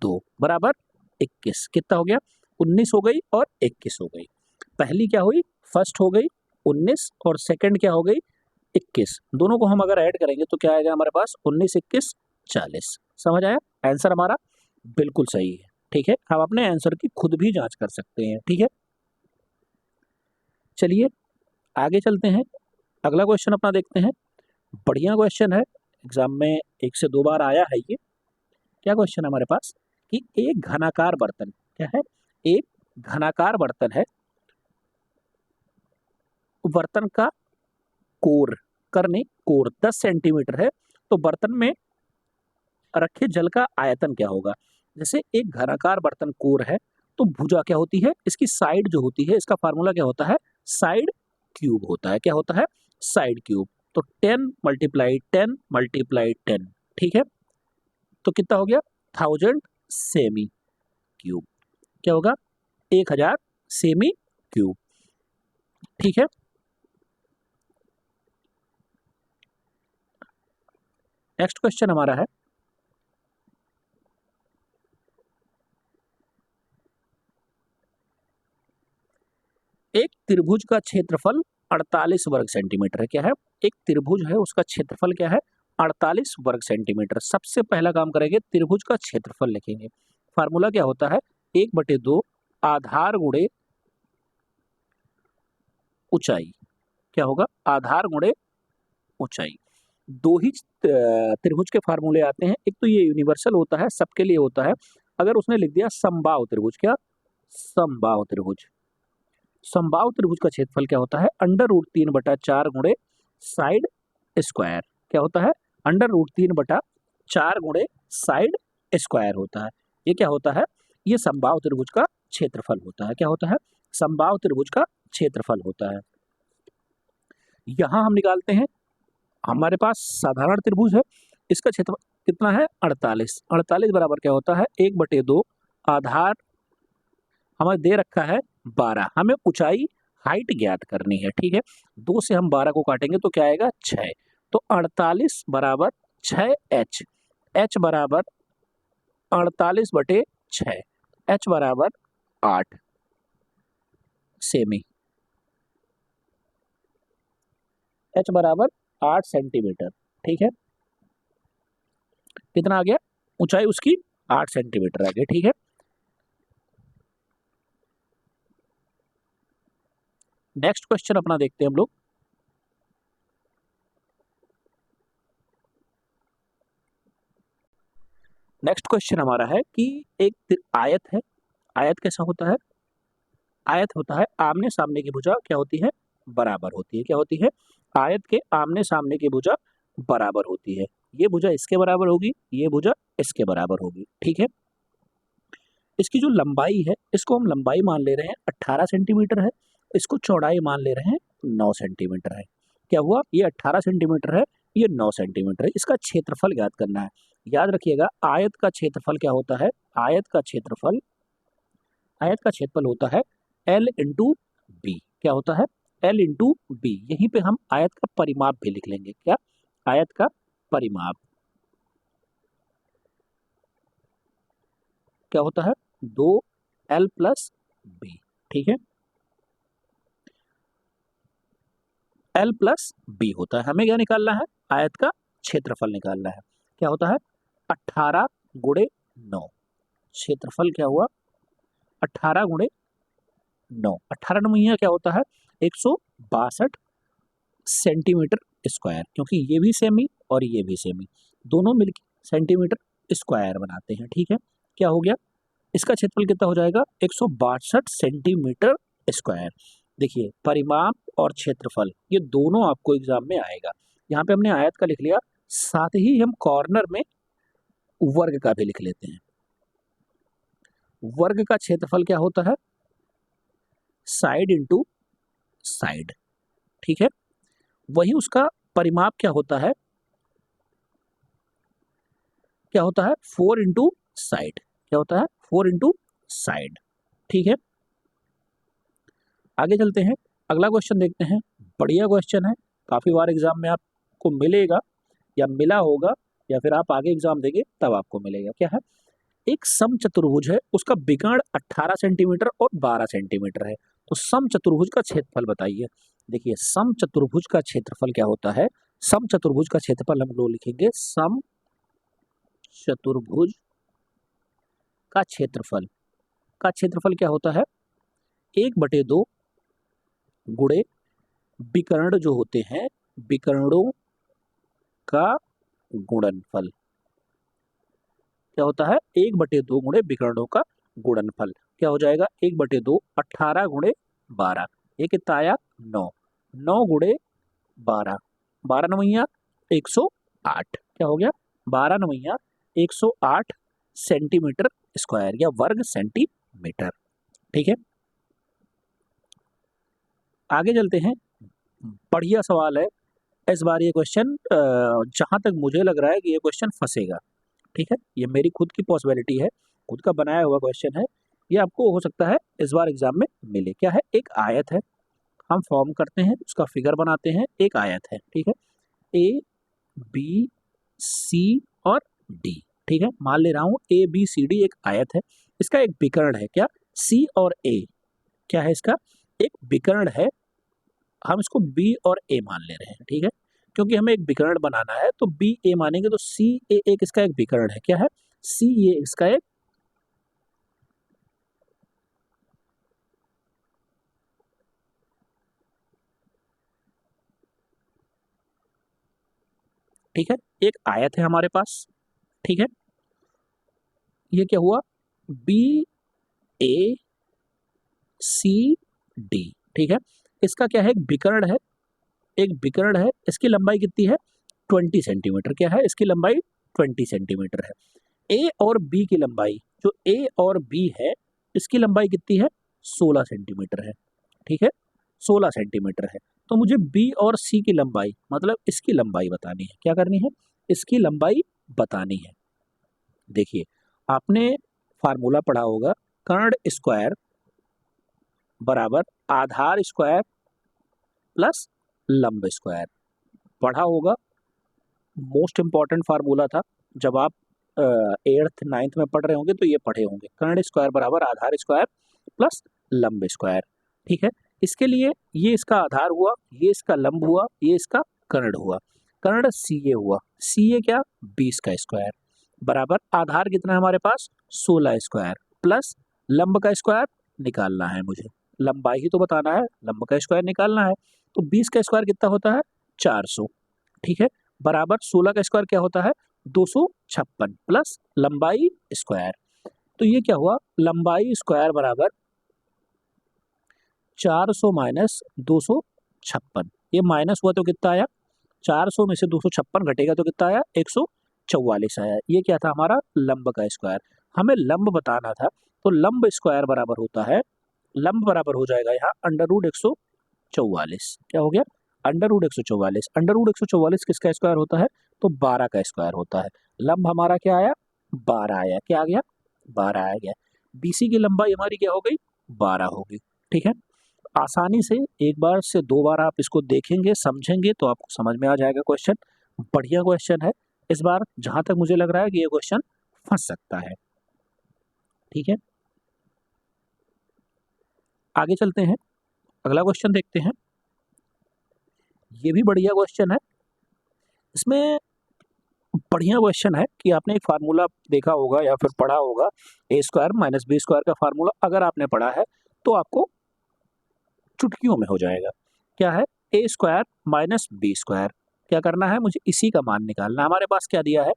2 बराबर 21। कितना हो गया? 19 हो गई और 21 हो गई। पहली क्या हुई? फर्स्ट हो गई 19 और सेकंड क्या हो गई? 21। दोनों को हम अगर ऐड करेंगे तो क्या आएगा हमारे पास? 19 21 40। समझ आया? आंसर हमारा बिल्कुल सही है। ठीक है, हम अपने आंसर की खुद भी जांच कर सकते हैं। ठीक है, चलिए आगे चलते हैं। अगला क्वेश्चन अपना देखते हैं। बढ़िया क्वेश्चन है, एग्जाम में 1 से 2 बार आया है ये। क्या क्वेश्चन है हमारे पास कि एक घनाकार बर्तन, क्या है? एक घनाकार बर्तन है। बर्तन का कोर, करने कोर 10 सेंटीमीटर है। तो बर्तन में रखे जल का आयतन क्या होगा? जैसे एक घनाकार बर्तन कोर है, तो भुजा क्या होती है? इसकी साइड जो होती है, इसका फार्मूला क्या होता है? साइड क्यूब होता है। क्या होता है? Side cube. तो 10 × 10 × 10। ठीक है, तो कितना हो गया? 1000 सेमी क्यूब। क्या होगा? 1000 सेमी क्यूब। ठीक है, नेक्स्ट क्वेश्चन हमारा है एक त्रिभुज का क्षेत्रफल 48 वर्ग सेंटीमीटर है। क्या है? एक त्रिभुज है, उसका क्षेत्रफल क्या है? 48 वर्ग सेंटीमीटर। सबसे पहला काम करेंगे, त्रिभुज का क्षेत्रफल लिखेंगे। फार्मूला क्या होता है? 1/2 आधार गुणे ऊंचाई। क्या होगा, आधार गुणे ऊंचाई। दो ही त्रिभुज के फार्मूले आते हैं, एक तो ये यूनिवर्सल होता है, सबके लिए होता है। अगर उसने लिख दिया समबाहु त्रिभुज, क्या समबाहु त्रिभुज, समबाहु त्रिभुज का क्षेत्रफल क्या होता है, √3/4 गुणे साइड स्क्वायर। क्या होता है, √3/4 गुणे साइड स्क्वायर होता है। ये क्या होता है, ये समबाहु त्रिभुज का क्षेत्रफल होता है। क्या होता है, समबाहु त्रिभुज का क्षेत्रफल होता है। यहां हम निकालते हैं, हमारे पास साधारण त्रिभुज है, इसका क्षेत्रफल कितना है, 48। 48 बराबर क्या होता है, 1/2, आधार हमें दे रखा है 12, हमें ऊंचाई हाइट ज्ञात करनी है। ठीक है, 2 से हम 12 को काटेंगे तो क्या आएगा, 6। तो 48 बराबर 6h, h बराबर 48/6, h बराबर 8 सेमी, h बराबर 8 सेंटीमीटर। ठीक है, कितना आ गया, ऊंचाई उसकी 8 सेंटीमीटर आ गई। ठीक है, नेक्स्ट क्वेश्चन अपना देखते हैं हम लोग। नेक्स्ट क्वेश्चन हमारा है कि एक आयत है, आयत कैसा होता है, आयत होता है आमने सामने की भुजा क्या होती है, बराबर होती है। क्या होती है, आयत के आमने सामने की भुजा बराबर होती है। ये भुजा इसके बराबर होगी, ये भुजा इसके बराबर होगी। ठीक है, इसकी जो लंबाई है, इसको हम लंबाई मान ले रहे हैं 18 सेंटीमीटर है, इसको चौड़ाई मान ले रहे हैं 9 सेंटीमीटर है। क्या हुआ, ये 18 सेंटीमीटर है, ये 9 सेंटीमीटर है। इसका क्षेत्रफल ज्ञात करना है। याद रखिएगा, आयत का क्षेत्रफल क्या होता है, आयत का क्षेत्रफल, आयत का क्षेत्रफल होता है L इंटू बी। क्या होता है, L इंटू बी। यहीं पे हम आयत का परिमाप भी लिख लेंगे। क्या, आयत का परिमाप क्या होता है, 2L प्लस बी। ठीक है, L प्लस बी होता है। हमें क्या निकालना है, आयत का क्षेत्रफल निकालना है। क्या होता है, 18 गुणे 9, क्षेत्रफल क्या हुआ, 18 गुणे 9, 18 9 क्या होता है, 162 सेंटीमीटर स्क्वायर, क्योंकि ये भी सेमी और ये भी सेमी, दोनों मिलकर सेंटीमीटर स्क्वायर बनाते हैं। ठीक है, क्या हो गया, इसका क्षेत्रफल कितना हो जाएगा, 162 सेंटीमीटर स्क्वायर। देखिए, परिमाप और क्षेत्रफल ये दोनों आपको एग्जाम में आएगा। यहाँ पे हमने आयत का लिख लिया, साथ ही हम कॉर्नर में वर्ग का भी लिख लेते हैं। वर्ग का क्षेत्रफल क्या होता है, साइड इंटू साइड। ठीक है, वही उसका परिमाप क्या होता है, क्या होता है, 4 इंटू साइड। क्या होता है, 4 इंटू साइड। ठीक है, आगे चलते हैं, अगला क्वेश्चन देखते हैं। बढ़िया क्वेश्चन है, काफी बार एग्जाम में आपको मिलेगा या मिला होगा, या फिर आप आगे एग्जाम देंगे तब आपको मिलेगा। क्या है, एक समचतुर्भुज है, उसका विकर्ण 18 सेंटीमीटर और 12 सेंटीमीटर है। तो समचतुर्भुज का क्षेत्रफल बताइए। देखिए, समचतुर्भुज का क्षेत्रफल क्या होता है, समचतुर्भुज का क्षेत्रफल हम लोग लिखेंगे, समचतुर्भुज का क्षेत्रफल, का क्षेत्रफल क्या होता है, 1/2 गुणे विकर्ण जो होते हैं, विकर्णों का गुणनफल। क्या होता है, 1/2 गुणे विकर्णों का गुणनफल। क्या हो जाएगा, 1/2, 18 गुणे 12, ये कितना आया, 9, 9 गुणे 12, 12 9 108। क्या हो गया, 12 9 108 सेंटीमीटर स्क्वायर या वर्ग सेंटीमीटर। ठीक है, आगे चलते हैं, बढ़िया सवाल है इस बार ये क्वेश्चन, जहां तक मुझे लग रहा है कि ये क्वेश्चन फंसेगा। ठीक है, ये मेरी खुद की पॉसिबिलिटी है, खुद का बनाया हुआ क्वेश्चन है, ये आपको हो सकता है इस बार एग्जाम में मिले। क्या है, एक आयत है, हम फॉर्म करते हैं, उसका फिगर बनाते हैं, एक आयत है। ठीक है, ए बी सी और डी। ठीक है, मान ले रहा हूं ए बी सी डी एक आयत है, इसका एक विकर्ण है। क्या, सी और ए, क्या है, इसका एक विकर्ण है, हम इसको बी और ए मान ले रहे हैं। ठीक है, क्योंकि हमें एक विकर्ण बनाना है तो बी ए मानेंगे, तो सी ए एक इसका एक विकर्ण है। क्या है, सी ए इसका एक ठीक है, एक आयत है हमारे पास, ठीक है, ये क्या हुआ, बी ए सी डी, ठीक है, इसका क्या है, एक विकर्ण है, एक विकर्ण है, इसकी लंबाई कितनी है, 20 सेंटीमीटर, क्या है इसकी लंबाई 20 सेंटीमीटर है। ए और बी की लंबाई, जो ए और बी है इसकी लंबाई कितनी है, 16 सेंटीमीटर है, ठीक है, 16 सेंटीमीटर है। तो मुझे बी और सी की लंबाई, मतलब इसकी लंबाई बतानी है, क्या करनी है, इसकी लंबाई बतानी है। देखिए आपने फार्मूला पढ़ा होगा, कर्ण स्क्वायर बराबर आधार स्क्वायर प्लस लंब स्क्वायर, पढ़ा होगा, मोस्ट इंपॉर्टेंट फार्मूला था, जब आप 8th 9th में पढ़ रहे होंगे तो ये पढ़े होंगे, कर्ण स्क्वायर बराबर आधार स्क्वायर प्लस लंब स्क्वायर, ठीक है। इसके लिए ये इसका आधार हुआ, ये इसका लंब हुआ, ये इसका कर्ण हुआ, कर्ण सी ए हुआ, सी ए क्या, 20 का स्क्वायर बराबर आधार कितना है हमारे पास, 16 स्क्वायर प्लस लंब का स्क्वायर निकालना है मुझे, लंबाई ही तो बताना है, लंब का स्क्वायर निकालना है, तो 20 का स्क्वायर कितना होता है, 400, ठीक है, बराबर 16 का स्क्वायर क्या होता है, 256 प्लस लंबाई स्क्वायर, तो ये क्या हुआ, लंबाई स्क्वायर बराबर 400 माइनस 256, ये माइनस हुआ तो कितना आया, 400 में से 256 घटेगा तो कितना आया, 144 आया, ये क्या था हमारा, लंब का स्क्वायर, हमें लंब बताना था, तो लंब स्क्वायर बराबर होता है, लंब बराबर हो जाएगा यहाँ अंडर रूट 144, क्या हो गया, अंडर रूट 144, अंडर रूट 144 किसका स्क्वायर होता है, तो 12 का स्क्वायर होता है, लंब हमारा क्या आया, 12 आया, क्या आ गया, 12 आ गया, बीसी की लंबाई हमारी क्या हो गई, 12 होगी, ठीक है। आसानी से एक बार से दो बार आप इसको देखेंगे समझेंगे तो आपको समझ में आ जाएगा क्वेश्चन, बढ़िया क्वेश्चन है, इस बार जहां तक मुझे लग रहा है कि ये क्वेश्चन फंस सकता है, ठीक है। आगे चलते हैं, अगला क्वेश्चन देखते हैं, ये भी बढ़िया क्वेश्चन है, इसमें बढ़िया क्वेश्चन है कि आपने एक फार्मूला देखा होगा या फिर पढ़ा होगा, ए स्क्वायर माइनस बी स्क्वायर का फार्मूला अगर आपने पढ़ा है तो आपको चुटकियों में हो जाएगा, क्या है, ए स्क्वायर माइनस बी स्क्वायर, क्या करना है, मुझे इसी का मान निकालना है, हमारे पास क्या दिया है,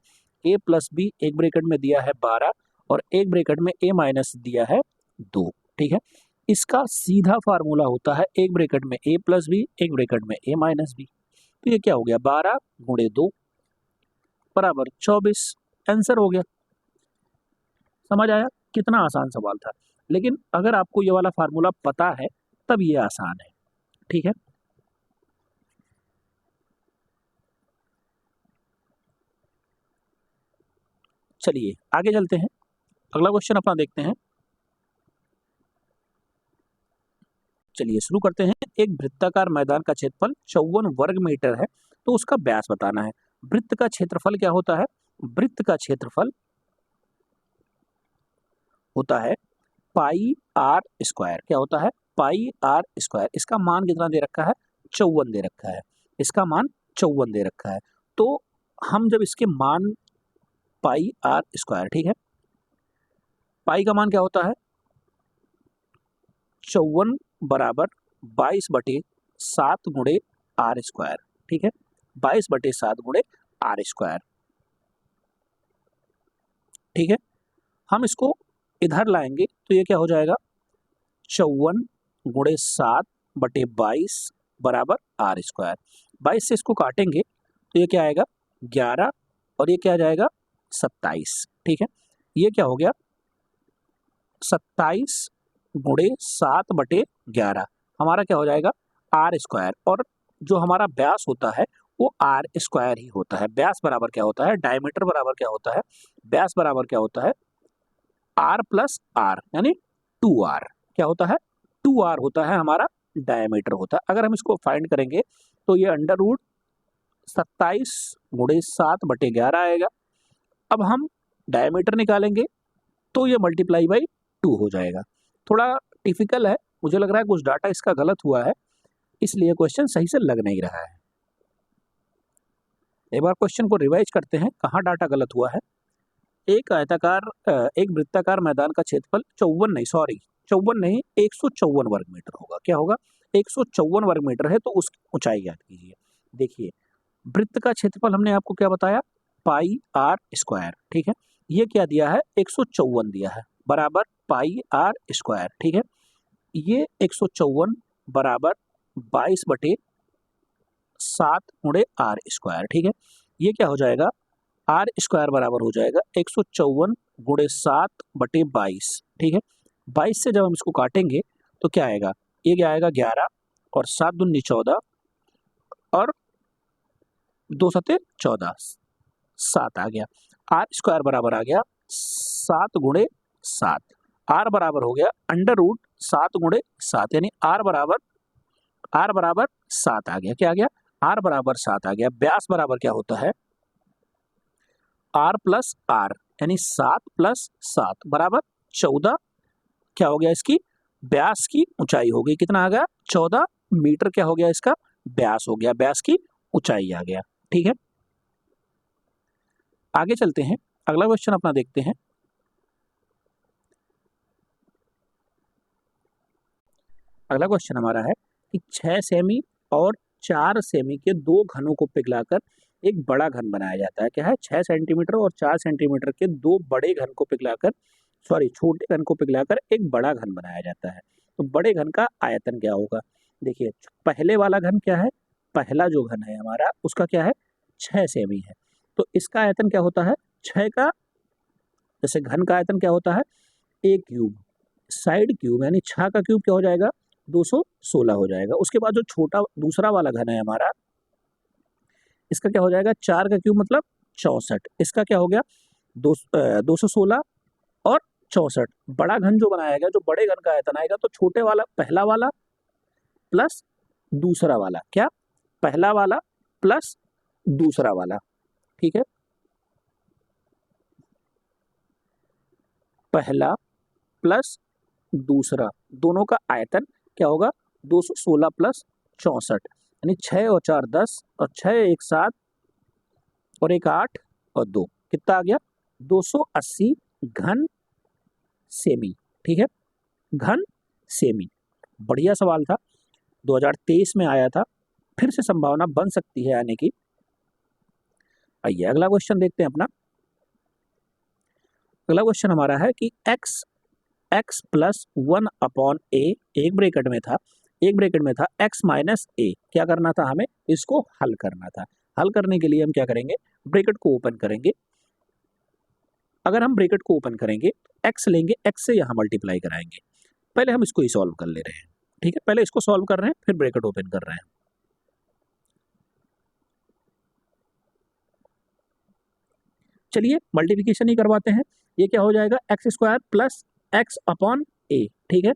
ए प्लस बी, एक ब्रैकेट में दिया है 12 और एक ब्रैकेट में ए माइनस दिया है 2, ठीक है, इसका सीधा फार्मूला होता है एक ब्रैकेट में ए प्लस बी, एक ब्रैकेट में ए माइनस बी, तो ये क्या हो गया, 12 गुणे 2 बराबर 24, आंसर हो गया, समझ आया, कितना आसान सवाल था, लेकिन अगर आपको ये वाला फार्मूला पता है तब ये आसान है, ठीक है। चलिए आगे चलते हैं, अगला क्वेश्चन अपना देखते हैं, चलिए शुरू करते हैं, एक वृत्ताकार मैदान का क्षेत्रफल 54 वर्ग मीटर है, तो उसका व्यास बताना है, वृत्त का क्षेत्रफल क्या होता है, वृत्त का क्षेत्रफल होता है पाई आर स्क्वायर, क्या होता है, पाई आर स्क्वायर, इसका मान कितना दे रखा है, 54 दे रखा है, इसका मान 54 दे रखा है, तो हम जब इसके मान पाई आर स्क्वायर, ठीक है, पाई का मान क्या होता है, 54 बराबर 22/7 गुणे आर स्क्वायर, ठीक है, 22/7 गुणे आर स्क्वायर, ठीक है, हम इसको इधर लाएंगे तो ये क्या हो जाएगा, 54 गुणे 7/22 बराबर आर स्क्वायर, 22 से इसको काटेंगे तो ये क्या आएगा, 11 और ये क्या आ जाएगा, 27, ठीक है, ये क्या हो गया, 27 गुणे 7/11 हमारा क्या हो जाएगा, आर स्क्वायर, और जो हमारा व्यास होता है वो आर स्क्वायर ही होता है, व्यास बराबर क्या होता है, डायमीटर बराबर क्या होता है, व्यास बराबर क्या होता है, आर प्लस आर यानी 2r, क्या होता है, 2r होता है हमारा डायमीटर होता है, अगर हम इसको फाइंड करेंगे तो ये अंडर रूट 27 गुणे 7/11 आएगा, अब हम डायमीटर निकालेंगे तो ये मल्टीप्लाई बाई 2 हो जाएगा, थोड़ा टिपिकल है, मुझे लग रहा है कुछ डाटा इसका गलत हुआ है, इसलिए क्वेश्चन सही से लग नहीं रहा है, एक बार क्वेश्चन को रिवाइज करते हैं, कहाँ डाटा गलत हुआ है, एक वृत्ताकार मैदान का क्षेत्रफल 54 नहीं 154 वर्ग मीटर होगा, क्या होगा, 154 वर्ग मीटर है, तो उसकी ऊंचाई याद कीजिए, देखिए वृत्त का क्षेत्रफल हमने आपको क्या बताया, पाई आर स्क्वायर, ठीक है। ये क्या दिया है, 154 दिया है, बराबर पाई आर स्क्वायर, ठीक है। ये 154 बराबर 22/7 गुणे आर स्क्वायर, ठीक है। ये क्या हो जाएगा, आर स्क्वायर बराबर हो जाएगा 154 गुणे 7/22, ठीक है। 22 से जब हम इसको काटेंगे तो क्या आएगा, ये क्या आएगा 11 और 7 दूनी 14 और 2 सते 14, 7 आ गया। आर स्क्वायर बराबर आ गया 7 गुणे 7, आर बराबर हो गया √7 गुणे 7, यानी आर बराबर 7 आ गया। क्या आ गया, आर बराबर 7 आ गया। व्यास बराबर क्या होता है, आर प्लस आर, यानी 7 + 7 बराबर 14। क्या हो गया, इसकी व्यास की ऊंचाई हो गई, कितना आ गया 14 मीटर, क्या हो गया इसका व्यास हो गया, व्यास की ऊंचाई आ गया, ठीक है। आगे चलते हैं, अगला क्वेश्चन अपना देखते हैं। अगला क्वेश्चन हमारा है कि 6 सेमी और 4 सेमी के 2 घनों को पिघलाकर एक बड़ा घन बनाया जाता है। क्या है, 6 सेंटीमीटर और 4 सेंटीमीटर के 2 बड़े घन को पिघलाकर, छोटे घन को पिघलाकर एक बड़ा घन बनाया जाता है। तो बड़े घन का आयतन क्या होगा, देखिए पहले वाला घन क्या है, पहला जो घन है हमारा उसका क्या है 6 सेमी है, तो इसका आयतन क्या होता है 6 का, जैसे घन का आयतन क्या होता है a क्यूब, साइड क्यूब यानी 6 का क्यूब क्या हो जाएगा 216 हो जाएगा। उसके बाद जो छोटा दूसरा वाला घन है हमारा, इसका क्या हो जाएगा 4 का क्यूब मतलब 64, इसका क्या हो गया 216 और 64। बड़ा घन जो बनाया गया, जो बड़े घन का आयतन आएगा, तो छोटे वाला पहला वाला प्लस दूसरा वाला, क्या पहला वाला प्लस दूसरा वाला, ठीक है। पहला प्लस दूसरा, दोनों का आयतन क्या होगा 216 + 64, यानी 6 और 4 10 और 6 1 7 और 1 8 और 2 कितना आ गया 280 घन सेमी, ठीक है, घन सेमी। बढ़िया सवाल था, 2023 में आया था, फिर से संभावना बन सकती है आने की। आइए अगला क्वेश्चन देखते हैं अपना। अगला क्वेश्चन हमारा है कि x + 1/a, एक ब्रैकेट में था x - a, क्या करना था हमें, इसको हल करना था। हल करने के लिए हम क्या करेंगे, ब्रैकेट को ओपन करेंगे। अगर हम ब्रैकेट को ओपन करेंगे x लेंगे, x से यहाँ मल्टीप्लाई कराएंगे। पहले हम इसको ही सॉल्व कर ले रहे हैं, ठीक है, पहले इसको सॉल्व कर रहे हैं फिर ब्रैकेट ओपन कर रहे हैं। चलिए मल्टीप्लिकेशन ही करवाते हैं। ये क्या हो जाएगा x² + x/a, ठीक है,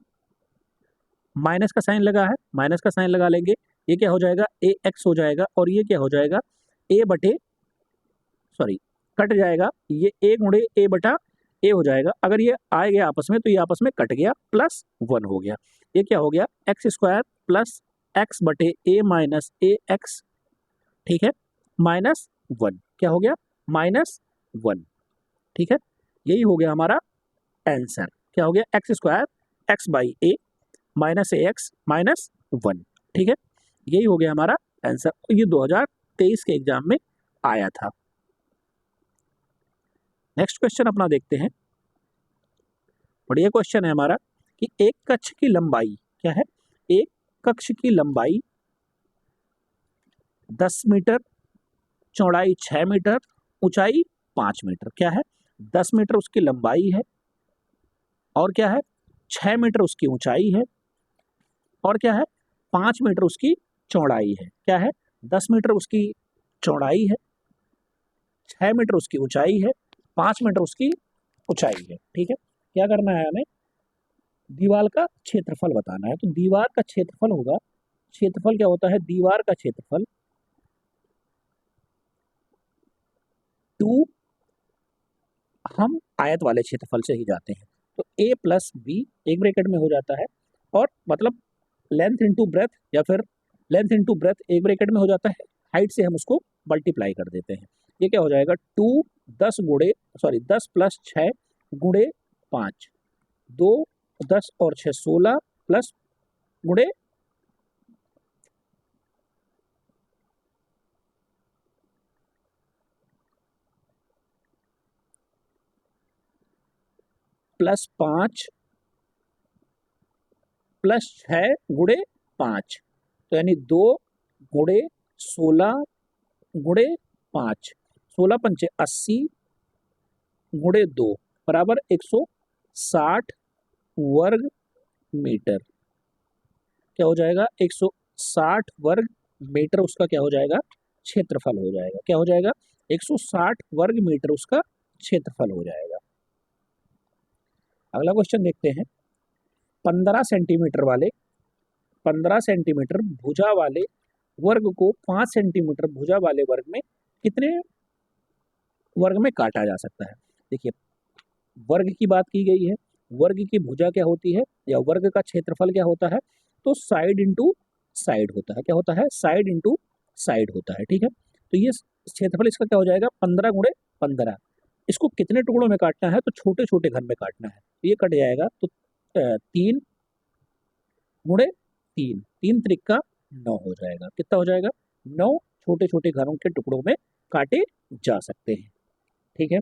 माइनस का साइन लगा है, माइनस का साइन लगा लेंगे। ये क्या हो जाएगा ax हो जाएगा और ये क्या हो जाएगा कट जाएगा, ये a गुणे a हो जाएगा। अगर ये आ गया आपस में तो ये आपस में कट गया, +1 हो गया। ये क्या हो गया x² + x/a - ax, ठीक है, -1, क्या हो गया -1, ठीक है। यही हो गया हमारा आंसर, क्या हो गया x² x/a - ax -1, ठीक है, यही हो गया हमारा आंसर। ये 2023 के एग्जाम में आया था। नेक्स्ट क्वेश्चन अपना देखते हैं। बढ़िया क्वेश्चन है हमारा कि एक कक्ष की लंबाई क्या है, एक कक्ष की लंबाई 10 मीटर, चौड़ाई 6 मीटर, ऊंचाई 5 मीटर, क्या है 10 मीटर उसकी लंबाई है और क्या है 6 मीटर उसकी ऊंचाई है और क्या है 5 मीटर उसकी चौड़ाई है। क्या है 10 मीटर उसकी चौड़ाई है, 6 मीटर उसकी ऊंचाई है, 5 मीटर उसकी ऊंचाई है, ठीक है। क्या करना है हमें, दीवार का क्षेत्रफल बताना है। तो दीवार का क्षेत्रफल होगा, क्षेत्रफल क्या होता है दीवार का क्षेत्रफल 2, हम आयत वाले क्षेत्रफल से ही जाते हैं, तो a + b एक ब्रैकेट में हो जाता है और मतलब लेंथ इंटू ब्रेथ या फिर लेंथ इंटू ब्रेथ एक ब्रैकेट में हो जाता है, हाइट से हम उसको मल्टीप्लाई कर देते हैं। ये क्या हो जाएगा 10 + 6 गुणे 5, 2 10 और 6 16 प्लस गुणे प्लस 5 प्लस 6 गुणे 5, तो यानी 2 गुणे 16 गुणे 5, 16 पंचे 80 गुणे 2 बराबर 160 वर्ग मीटर। क्या हो जाएगा? 160 वर्ग मीटर उसका क्या हो जाएगा? क्षेत्रफल हो जाएगा। क्या हो जाएगा? 160 वर्ग मीटर उसका क्षेत्रफल हो जाएगा। अगला क्वेश्चन देखते हैं। 15 सेंटीमीटर भुजा वाले वर्ग को 5 सेंटीमीटर भुजा वाले वर्ग में कितने वर्ग में काटा जा सकता है? देखिए, वर्ग की बात की गई है। वर्ग की भुजा क्या होती है या वर्ग का क्षेत्रफल क्या होता है? तो साइड इंटू साइड होता है। क्या होता है? साइड इंटू साइड होता है। ठीक है, तो ये क्षेत्रफल इसका क्या हो जाएगा? 15 गुणे 15। इसको कितने टुकड़ों में काटना है? तो छोटे छोटे घर में काटना है। ये कट जाएगा तो 3 गुणे 3, 3 त्रिक 9 हो जाएगा। कितना हो जाएगा? 9 छोटे छोटे घरों के टुकड़ों में काटे जा सकते हैं। ठीक है,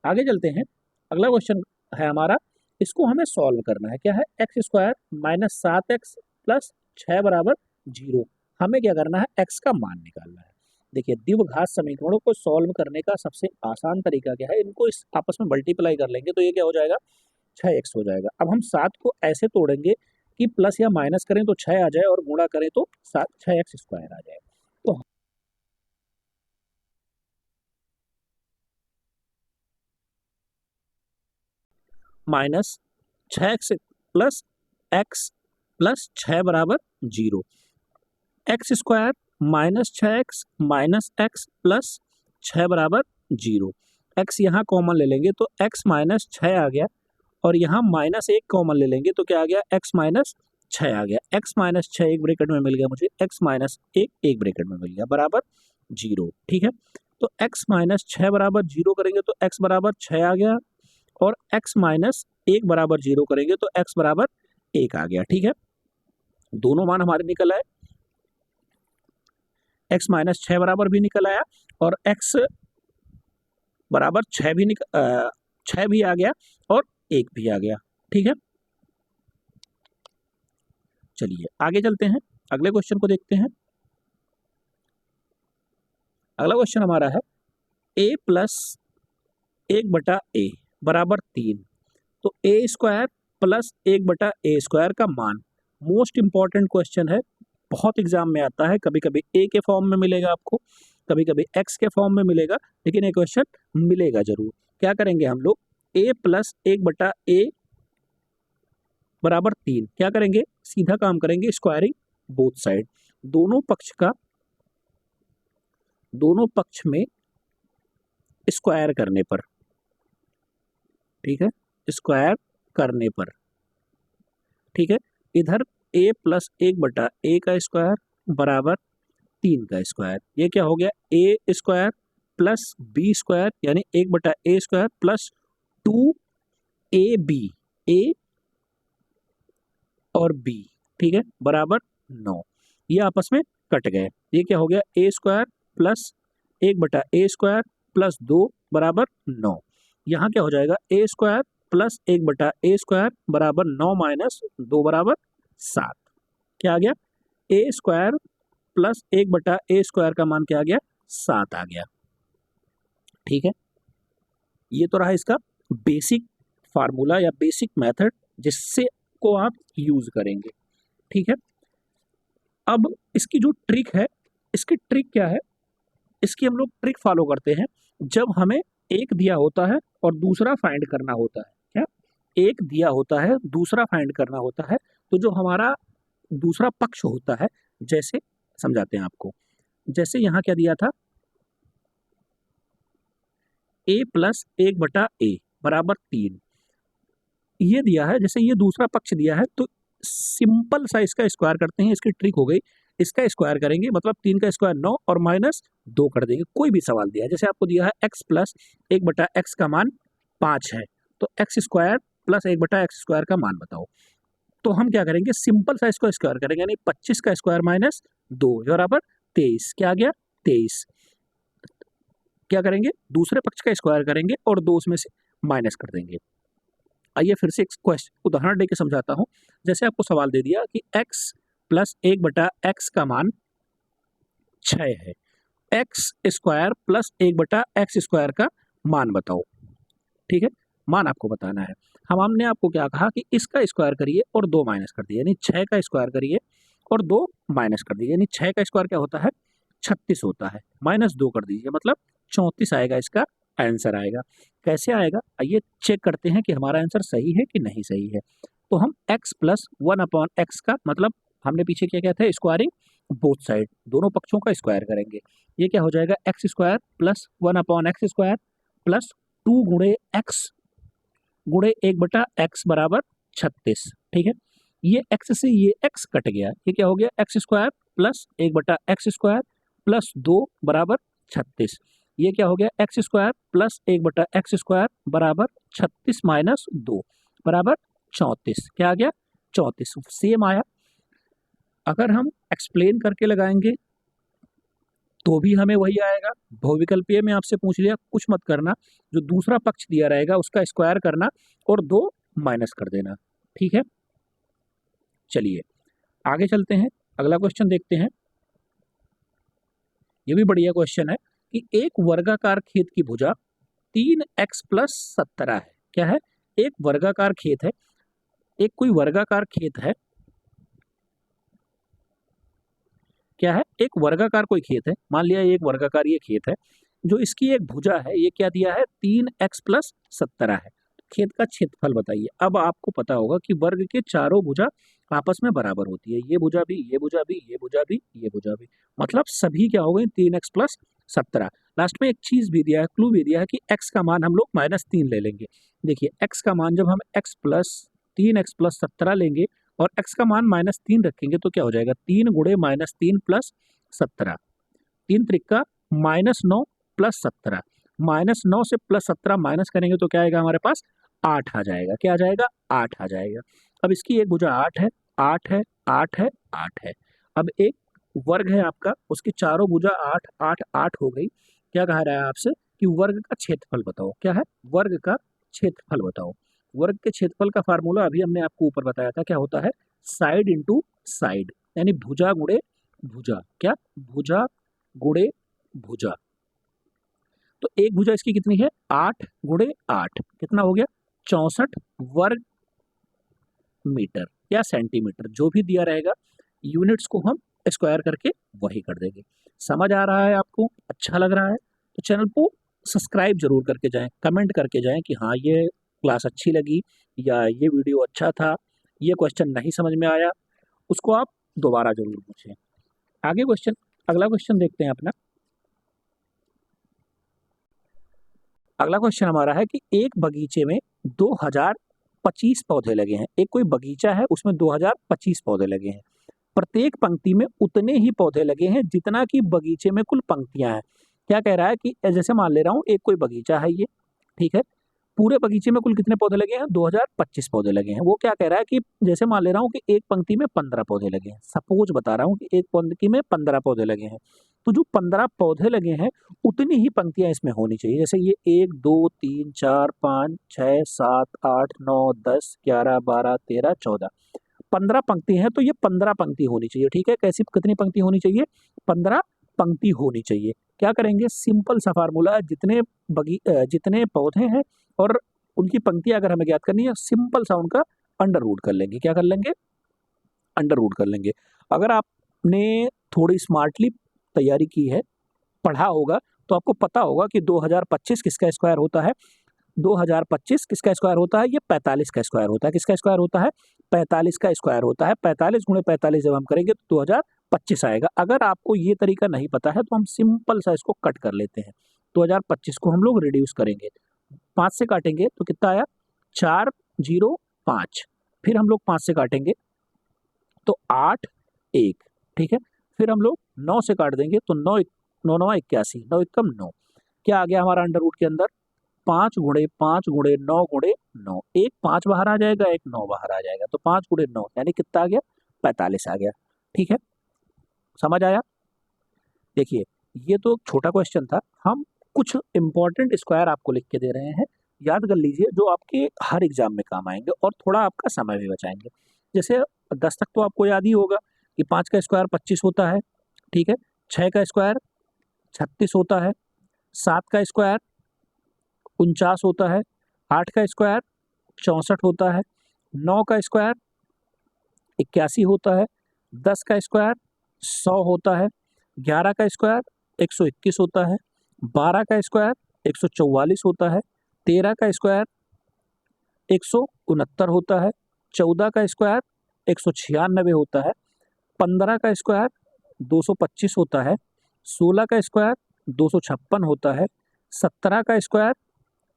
आगे चलते हैं। अगला क्वेश्चन है हमारा, इसको हमें सॉल्व करना है। क्या है? X square minus 7x plus 6 बराबर 0। हमें क्या करना है? एक्स का मान निकालना है। देखिए, द्विघात समीकरणों को सॉल्व करने का सबसे आसान तरीका क्या है? इनको इस आपस में मल्टीप्लाई कर लेंगे तो ये क्या हो जाएगा? 6x हो जाएगा। अब हम 7 को ऐसे तोड़ेंगे कि प्लस या माइनस करें तो 6 आ जाए और गुणा करें तो 6x स्क्वायर आ जाए। तो minus 6x plus x plus 6 बराबर 0। X square minus 6x minus x plus 6 बराबर 0। एक्स यहाँ कॉमन ले लेंगे तो x माइनस 6 आ गया और यहाँ माइनस 1 कॉमन ले लेंगे तो क्या आ गया? x माइनस 6 आ गया। x माइनस 6 एक ब्रैकेट में मिल गया मुझे, x माइनस 1 एक ब्रैकेट में मिल गया बराबर 0। ठीक है, तो x माइनस 6 बराबर 0 करेंगे तो x बराबर 6 आ गया और x माइनस 1 बराबर 0 करेंगे तो x बराबर 1 आ गया। ठीक है, दोनों मान हमारे निकल आए। x माइनस 6 बराबर भी निकल आया और x बराबर 6 भी आ गया और 1 भी आ गया। ठीक है, चलिए आगे चलते हैं, अगले क्वेश्चन को देखते हैं। अगला क्वेश्चन हमारा है a प्लस 1/a बराबर 3। तो a square plus 1/a square का मान मोस्ट इंपॉर्टेंट क्वेश्चन है। बहुत एग्जाम में आता है, कभी कभी a के फॉर्म में मिलेगा आपको, कभी कभी x के फॉर्म में मिलेगा, लेकिन ये क्वेश्चन मिलेगा जरूर। क्या करेंगे हम लोग? a प्लस 1/a बराबर 3 क्या करेंगे? सीधा काम करेंगे, स्क्वायरिंग बोथ साइड। दोनों पक्ष में स्क्वायर करने पर, ठीक है, स्क्वायर करने पर, ठीक है, इधर a प्लस 1/a का स्क्वायर बराबर 3 का स्क्वायर। ये क्या हो गया? a square plus b square यानी 1/a square plus 2ab, a और b, ठीक है, बराबर 9। ये आपस में कट गए। ये क्या हो गया? a square plus 1/a square plus 2 बराबर 9। यहाँ क्या हो जाएगा? a square plus 1/a square बराबर 9 माइनस 2 बराबर 7। क्या आ गया? a square plus 1/a square का मान क्या आ गया? 7 आ गया। ठीक है, ये तो रहा इसका बेसिक फार्मूला या बेसिक मेथड जिससे को आप यूज करेंगे। ठीक है, अब इसकी जो ट्रिक है, इसकी ट्रिक क्या है? इसकी हम लोग ट्रिक फॉलो करते हैं जब हमें एक दिया होता है और दूसरा फाइंड करना होता है। क्या? एक दिया होता है, दूसरा फाइंड करना होता है, तो जो हमारा दूसरा पक्ष होता है, जैसे समझाते हैं आपको, जैसे यहाँ क्या दिया था? a प्लस 1/a बराबर 3 ये दिया है। जैसे ये दूसरा पक्ष दिया है तो सिंपल सा इसका स्क्वायर करते हैं। इसकी ट्रिक हो गई, इसका स्क्वायर करेंगे मतलब 3 का स्क्वायर 9 और माइनस 2 कर देंगे। कोई भी सवाल दिया है, जैसे आपको दिया है x प्लस 1/x का मान 5 है, तो x square plus 1/x square का मान बताओ। तो हम क्या करेंगे? सिंपल सा इसको स्क्वायर करेंगे, यानी 25 का स्क्वायर माइनस 2 बराबर 23। क्या आ गया? 23। क्या करेंगे? दूसरे पक्ष का स्क्वायर करेंगे और 2 में से माइनस कर देंगे। आइए फिर से एक क्वेश्चन उदाहरण देके समझाता हूँ। जैसे आपको सवाल दे दिया कि x प्लस 1/x का मान 6 है, एक्स स्क्वायर प्लस 1/x² का मान बताओ। ठीक है, मान आपको बताना है। हमने आपको क्या कहा कि इसका स्क्वायर करिए और 2 माइनस कर दिए, यानी 6 का स्क्वायर करिए और 2 माइनस कर दीजिए, यानी 6 का स्क्वायर क्या होता है 36 होता है, माइनस 2 कर दीजिए मतलब 34 आएगा, इसका आंसर आएगा। कैसे आएगा आइए चेक करते हैं कि हमारा आंसर सही है कि नहीं सही है। तो हम x प्लस 1/x का मतलब हमने पीछे क्या किया था, स्क्वायरिंग बोथ साइड, दोनों पक्षों का स्क्वायर करेंगे। ये क्या हो जाएगा x² प्लस 1/x² प्लस 2 गुणे x गुणे 1/x बराबर 36। ठीक है, ये x से ये x कट गया, ये क्या हो गया x² प्लस 1/x² प्लस 2 बराबर 36। ये क्या हो गया x² प्लस 1/x² बराबर 36 माइनस 2 बराबर 34। क्या आ गया 34, सेम आया। अगर हम एक्सप्लेन करके लगाएंगे तो भी हमें वही आएगा। बहुविकल्पीय में आपसे पूछ लिया, कुछ मत करना, जो दूसरा पक्ष दिया रहेगा उसका स्क्वायर करना और 2 माइनस कर देना। ठीक है, चलिए आगे चलते हैं, अगला क्वेश्चन देखते हैं। ये भी बढ़िया क्वेश्चन है कि एक वर्गाकार खेत की भुजा 3x प्लस 17 है। क्या है, एक वर्गाकार खेत है, एक कोई वर्गाकार खेत है, क्या है एक वर्गाकार कोई खेत है, मान लिया ये एक वर्गाकार ये खेत है, जो इसकी एक भुजा है, ये क्या दिया है 3x प्लस 17 है। खेत का क्षेत्रफल बताइए। अब आपको पता होगा कि वर्ग के चारों भुजा आपस में बराबर होती है, ये भुजा भी, ये भुजा भी, ये भुजा भी, ये भुजा भी, मतलब सभी क्या हो गई 3x प्लस 17। लास्ट में एक चीज भी दिया है, क्लू भी दिया है कि x का मान हम लोग -3 ले लेंगे। देखिए x का मान जब हम x प्लस 3x प्लस 17 लेंगे और x का मान -3 रखेंगे तो क्या हो जाएगा 3 गुणे -3 प्लस 17, 3 त्रिका -9 प्लस 17, -9 से प्लस 17 माइनस करेंगे तो क्या आएगा हमारे पास 8 आ जाएगा। क्या आ जाएगा 8 आ जाएगा। अब इसकी एक भुजा 8 है, 8 है, 8 है, 8 है। अब एक वर्ग है आपका, उसकी चारों भुजा 8 8 8 हो गई। क्या कहा रहा है आपसे कि वर्ग का क्षेत्रफल बताओ। क्या है वर्ग का क्षेत्रफल बताओ। वर्ग के क्षेत्रफल का फार्मूला अभी हमने आपको ऊपर बताया था, क्या होता है साइड इंटू साइड, यानी भुजा गुणे भुजा। क्या भुजा गुणे भुजा। तो एक भुजा इसकी कितनी है 8 गुणे 8, कितना हो गया 64 वर्ग मीटर या सेंटीमीटर, जो भी दिया रहेगा यूनिट्स को हम स्क्वायर करके वही कर देंगे। समझ आ रहा है आपको, अच्छा लग रहा है तो चैनल को सब्सक्राइब जरूर करके जाएं, कमेंट करके जाएं कि हाँ ये क्लास अच्छी लगी या ये वीडियो अच्छा था, ये क्वेश्चन नहीं समझ में आया, उसको आप दोबारा जरूर पूछें। आगे क्वेश्चन, अगला क्वेश्चन देखते हैं अपना। अगला क्वेश्चन हमारा है कि एक बगीचे में 2025 पौधे लगे हैं। एक कोई बगीचा है उसमें 2025 पौधे लगे हैं, प्रत्येक पंक्ति में उतने ही पौधे लगे हैं जितना कि बगीचे में कुल पंक्तियां हैं। क्या कह रहा है कि जैसे मान ले रहा हूँ एक कोई बगीचा है ये, ठीक है, पूरे बगीचे में कुल कितने पौधे लगे हैं 2025 पौधे लगे हैं। वो क्या कह रहा है कि जैसे मान ले रहा हूँ कि एक पंक्ति में 15 पौधे लगे हैं, सपोज बता रहा हूँ कि एक पंक्ति में 15 पौधे लगे हैं, तो जो 15 पौधे लगे हैं उतनी ही पंक्तियां इसमें होनी चाहिए। जैसे ये 1 2 3 4 5 6 7 8 9 10 11 12 13 14 15 पंक्ति है, तो ये 15 पंक्ति होनी चाहिए। ठीक है, कैसी कितनी पंक्ति होनी चाहिए 15 पंक्ति होनी चाहिए। क्या करेंगे सिंपल सा फार्मूला, जितने पौधे हैं और उनकी पंक्तियां अगर हमें ज्ञात करनी है, सिंपल सा उनका अंडर रूट कर लेंगे। क्या कर लेंगे अंडर रूट कर लेंगे। अगर आपने थोड़ी स्मार्टली तैयारी की है, पढ़ा होगा, तो आपको पता होगा कि 2025 किसका स्क्वायर होता है, 2025 किसका स्क्वायर होता है, ये 45 का स्क्वायर होता है। किसका स्क्वायर होता है 45 का स्क्वायर होता है। 45 गुणे 45 जब हम करेंगे तो 2025 आएगा। अगर आपको ये तरीका नहीं पता है तो हम सिंपल सा इसको कट कर लेते हैं। 2025 को हम लोग रिड्यूस करेंगे, 5 से काटेंगे तो कितना आया 405, फिर हम लोग 5 से काटेंगे तो 8 1, ठीक है, फिर हम लोग 9 से काट देंगे तो 9 9 9 81, 9 एकम 9। क्या आ गया हमारा अंडर रूट के अंदर 5 गुणे 5 गुणे 9 गुणे 9, एक 5 बाहर आ जाएगा, एक 9 बाहर आ जाएगा, तो 5 गुणे 9 यानी कितना आ गया 45 आ गया। ठीक है, समझ आया। देखिए ये तो छोटा क्वेश्चन था, हम कुछ इंपॉर्टेंट स्क्वायर आपको लिख के दे रहे हैं याद कर लीजिए जो आपके हर एग्जाम में काम आएंगे और थोड़ा आपका समय भी बचाएंगे। जैसे 10 तक तो आपको याद ही होगा कि 5 का स्क्वायर 25 होता है, ठीक है। 6 का स्क्वायर 36 होता है, 7 का स्क्वायर 49 होता है, 8 का स्क्वायर 64 होता है, 9 का स्क्वायर 81 होता है, 10 का स्क्वायर 100 होता है, 11 का स्क्वायर 121 होता है, 12 का स्क्वायर 144 होता है, 13 का स्क्वायर 169 होता है, 14 का स्क्वायर 196 होता है, 15 का स्क्वायर 225 होता है, 16 का स्क्वायर 256 होता है, 17 का स्क्वायर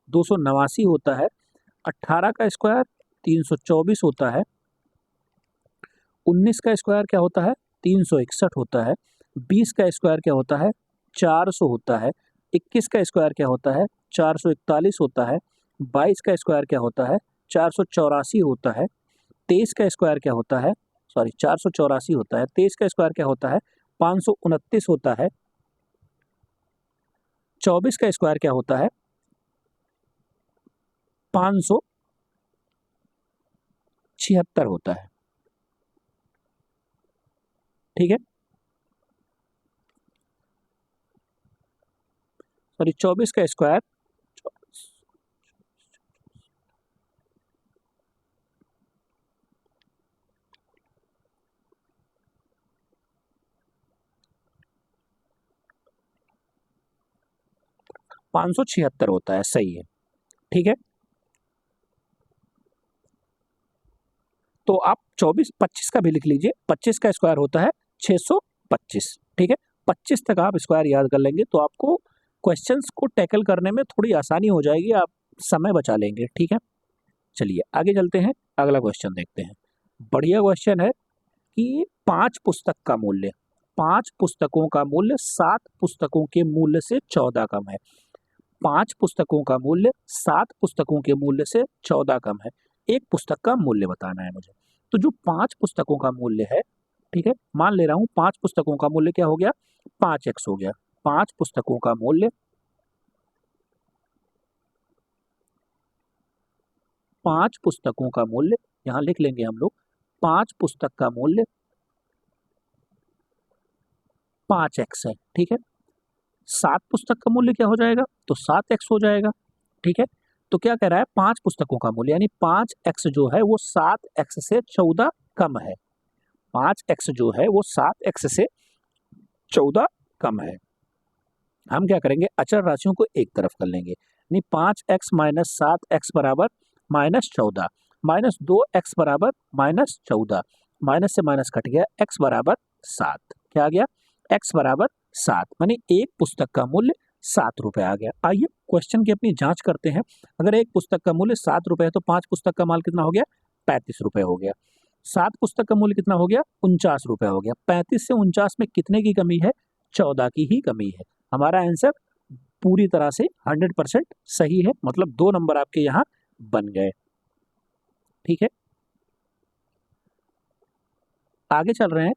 289 होता है, 18 का स्क्वायर 324 होता है, 19 का स्क्वायर क्या होता है 361 होता है, 20 का स्क्वायर क्या होता है 400 होता है, 21 का स्क्वायर क्या होता है 441 होता है, 22 का स्क्वायर क्या होता है 484 होता है, 23 का स्क्वायर क्या होता है 484 होता है, 23 का स्क्वायर क्या होता है 529 होता है, 24 का स्क्वायर क्या होता है 576 होता है, ठीक है। 24 का स्क्वायर 576 होता है, सही है, ठीक है। तो आप 24 25 का भी लिख लीजिए, 25 का स्क्वायर होता है 625, ठीक है। 25 तक आप स्क्वायर याद कर लेंगे तो आपको क्वेश्चंस को टैकल करने में थोड़ी आसानी हो जाएगी, आप समय बचा लेंगे, ठीक है। चलिए आगे चलते हैं, अगला क्वेश्चन देखते हैं। बढ़िया क्वेश्चन है कि 5 पुस्तक का मूल्य, 5 पुस्तकों का मूल्य 7 पुस्तकों के मूल्य से 14 कम है। 5 पुस्तकों का मूल्य 7 पुस्तकों के मूल्य से 14 कम है। एक पुस्तक का मूल्य बताना है मुझे। तो जो 5 पुस्तकों का मूल्य है, ठीक है, मान ले रहा हूं 5 पुस्तकों का मूल्य क्या हो गया 5x हो गया। 5 पुस्तकों का मूल्य 5 पुस्तकों का मूल्य यहां लिख लेंगे हम लोग। 5 पुस्तक का मूल्य 5x है, ठीक है। 7 पुस्तक का मूल्य क्या हो जाएगा तो 7x हो जाएगा, ठीक है। तो क्या कह रहा है 5 पुस्तकों का मूल्य यानी 5x जो है वो 7x से 14 कम है। 5x जो है वो 7x से 14 कम है। हम क्या करेंगे अचर राशियों को एक तरफ कर लेंगे, यानी 5x माइनस 7x बराबर -14, -2x बराबर -14, माइनस से माइनस कट गया, x बराबर 7। क्या आ गया x बराबर 7, यानी एक पुस्तक का मूल्य 7 रुपए आ गया। आइए क्वेश्चन की अपनी जांच करते हैं। अगर एक पुस्तक का मूल्य 7 रुपए है तो 5 पुस्तक का माल कितना हो गया 35 रुपए हो गया। 7 पुस्तक का मूल्य कितना हो गया 49 रुपए हो गया। 35 से 49 में कितने की कमी है 14 की ही कमी है। हमारा आंसर पूरी तरह से 100% सही है, मतलब 2 नंबर आपके यहाँ बन गए, ठीक है। आगे चल रहे हैं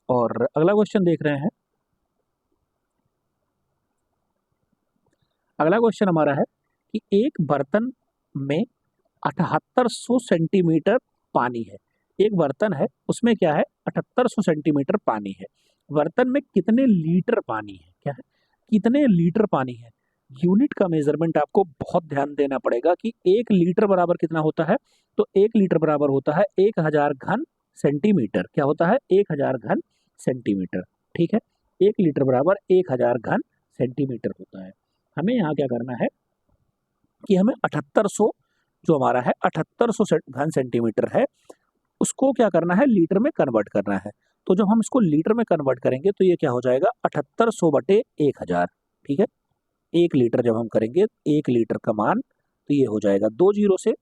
और अगला क्वेश्चन देख रहे हैं। अगला क्वेश्चन हमारा है कि एक बर्तन में 7800 सेंटीमीटर पानी है। एक बर्तन है उसमें क्या है 7800 सेंटीमीटर पानी है। बर्तन में कितने लीटर पानी है, क्या है कितने लीटर पानी है। यूनिट का मेजरमेंट आपको बहुत ध्यान देना पड़ेगा कि 1 लीटर बराबर कितना होता है तो 1 लीटर बराबर होता है 1000 घन सेंटीमीटर। क्या होता है 1000 घन सेंटीमीटर, ठीक है। 1 लीटर बराबर 1000 घन सेंटीमीटर होता है। हमें यहाँ क्या करना है कि हमें 7800 जो हमारा है 7800 घन सेंटीमीटर है उसको क्या करना है लीटर में कन्वर्ट करना है। तो जब हम इसको लीटर में कन्वर्ट करेंगे तो ये क्या हो जाएगा 7800 बटे 1000, ठीक है। 1 लीटर जब हम करेंगे 1 लीटर का मान तो ये हो जाएगा 2 जीरो से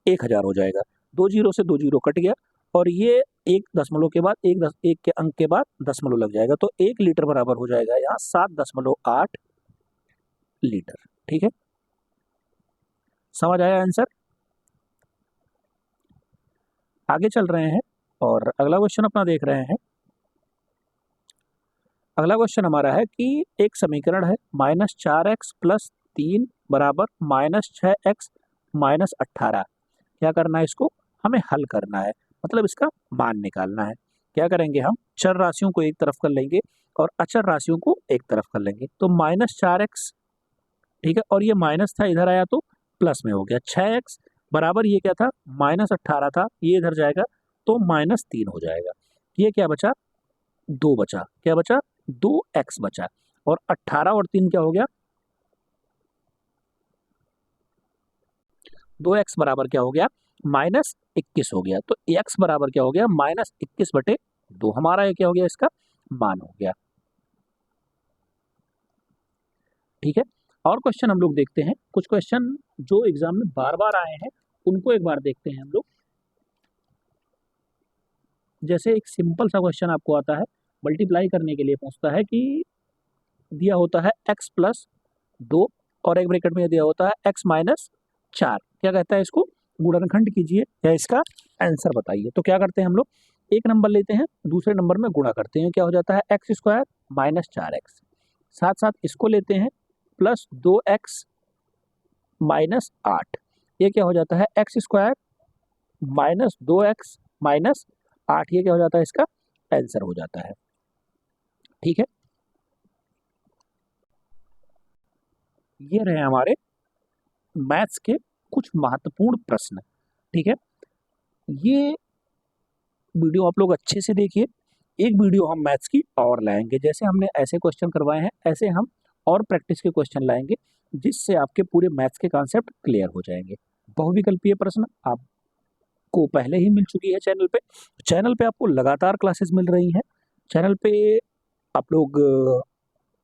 1000 हो जाएगा। 2 जीरो से 2 जीरो कट गया और ये एक दशमलव के बाद एक के अंक के बाद दशमलव लग जाएगा तो 1 लीटर बराबर हो जाएगा यहाँ 7.8 लीटर, ठीक है। समझ आया आंसर। आगे चल रहे हैं और अगला क्वेश्चन अपना देख रहे हैं। अगला क्वेश्चन हमारा है कि एक समीकरण है -4x + 3 बराबर -6x - 18। क्या करना है इसको? हमें हल करना है, मतलब इसका मान निकालना है। क्या करेंगे हम? चर राशियों को एक तरफ कर लेंगे और अचर राशियों को एक तरफ कर लेंगे। तो -4x, ठीक है, और ये माइनस था, इधर आया तो प्लस में हो गया। 6x बराबर ये क्या था? -18 था, ये इधर जाएगा तो -3 हो जाएगा। ये क्या बचा? 2 बचा। क्या बचा? 2x बचा। और 18 और 3 क्या हो गया? 2x बराबर क्या हो गया? -21 हो गया। तो x बराबर क्या हो गया? -21/2। हमारा ये क्या हो गया? इसका मान हो गया। ठीक है, और क्वेश्चन हम लोग देखते हैं। कुछ क्वेश्चन जो एग्जाम में बार बार आए हैं उनको एक बार देखते हैं हम लोग। जैसे एक सिंपल सा क्वेश्चन आपको आता है, मल्टीप्लाई करने के लिए पूछता है कि दिया होता है x + 2 और एक ब्रैकेट में दिया होता है x - 4। क्या कहता है? इसको गुणनखंड कीजिए या इसका आंसर बताइए। तो क्या करते हैं हम लोग? एक नंबर लेते हैं, दूसरे नंबर में गुणा करते हैं। क्या हो जाता है? x² - 4x। साथ साथ इसको लेते हैं +2x - 8। ये क्या हो जाता है? x² - 2x - 8। ये क्या हो जाता है? इसका आंसर हो जाता है। ठीक है, ये रहे हमारे मैथ्स के कुछ महत्वपूर्ण प्रश्न। ठीक है, ये वीडियो आप लोग अच्छे से देखिए। एक वीडियो हम मैथ्स की और लाएंगे, जैसे हमने ऐसे क्वेश्चन करवाए हैं ऐसे हम और प्रैक्टिस के क्वेश्चन लाएंगे, जिससे आपके पूरे मैथ्स के कॉन्सेप्ट क्लियर हो जाएंगे। बहुविकल्पीय प्रश्न आपको पहले ही मिल चुकी है चैनल पे। चैनल पे आपको लगातार क्लासेस मिल रही हैं। चैनल पे आप लोग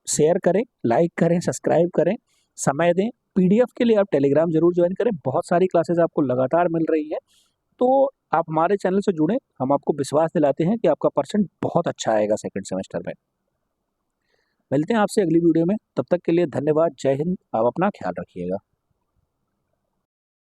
शेयर करें, लाइक करें, सब्सक्राइब करें, समय दें। पीडीएफ के लिए आप टेलीग्राम जरूर ज्वाइन करें। बहुत सारी क्लासेस आपको लगातार मिल रही हैं। तो आप हमारे चैनल से जुड़ें। हम आपको विश्वास दिलाते हैं कि आपका परसेंट बहुत अच्छा आएगा सेकंड सेमेस्टर में। मिलते हैं आपसे अगली वीडियो में, तब तक के लिए धन्यवाद। जय हिंद। आप अपना ख्याल रखिएगा।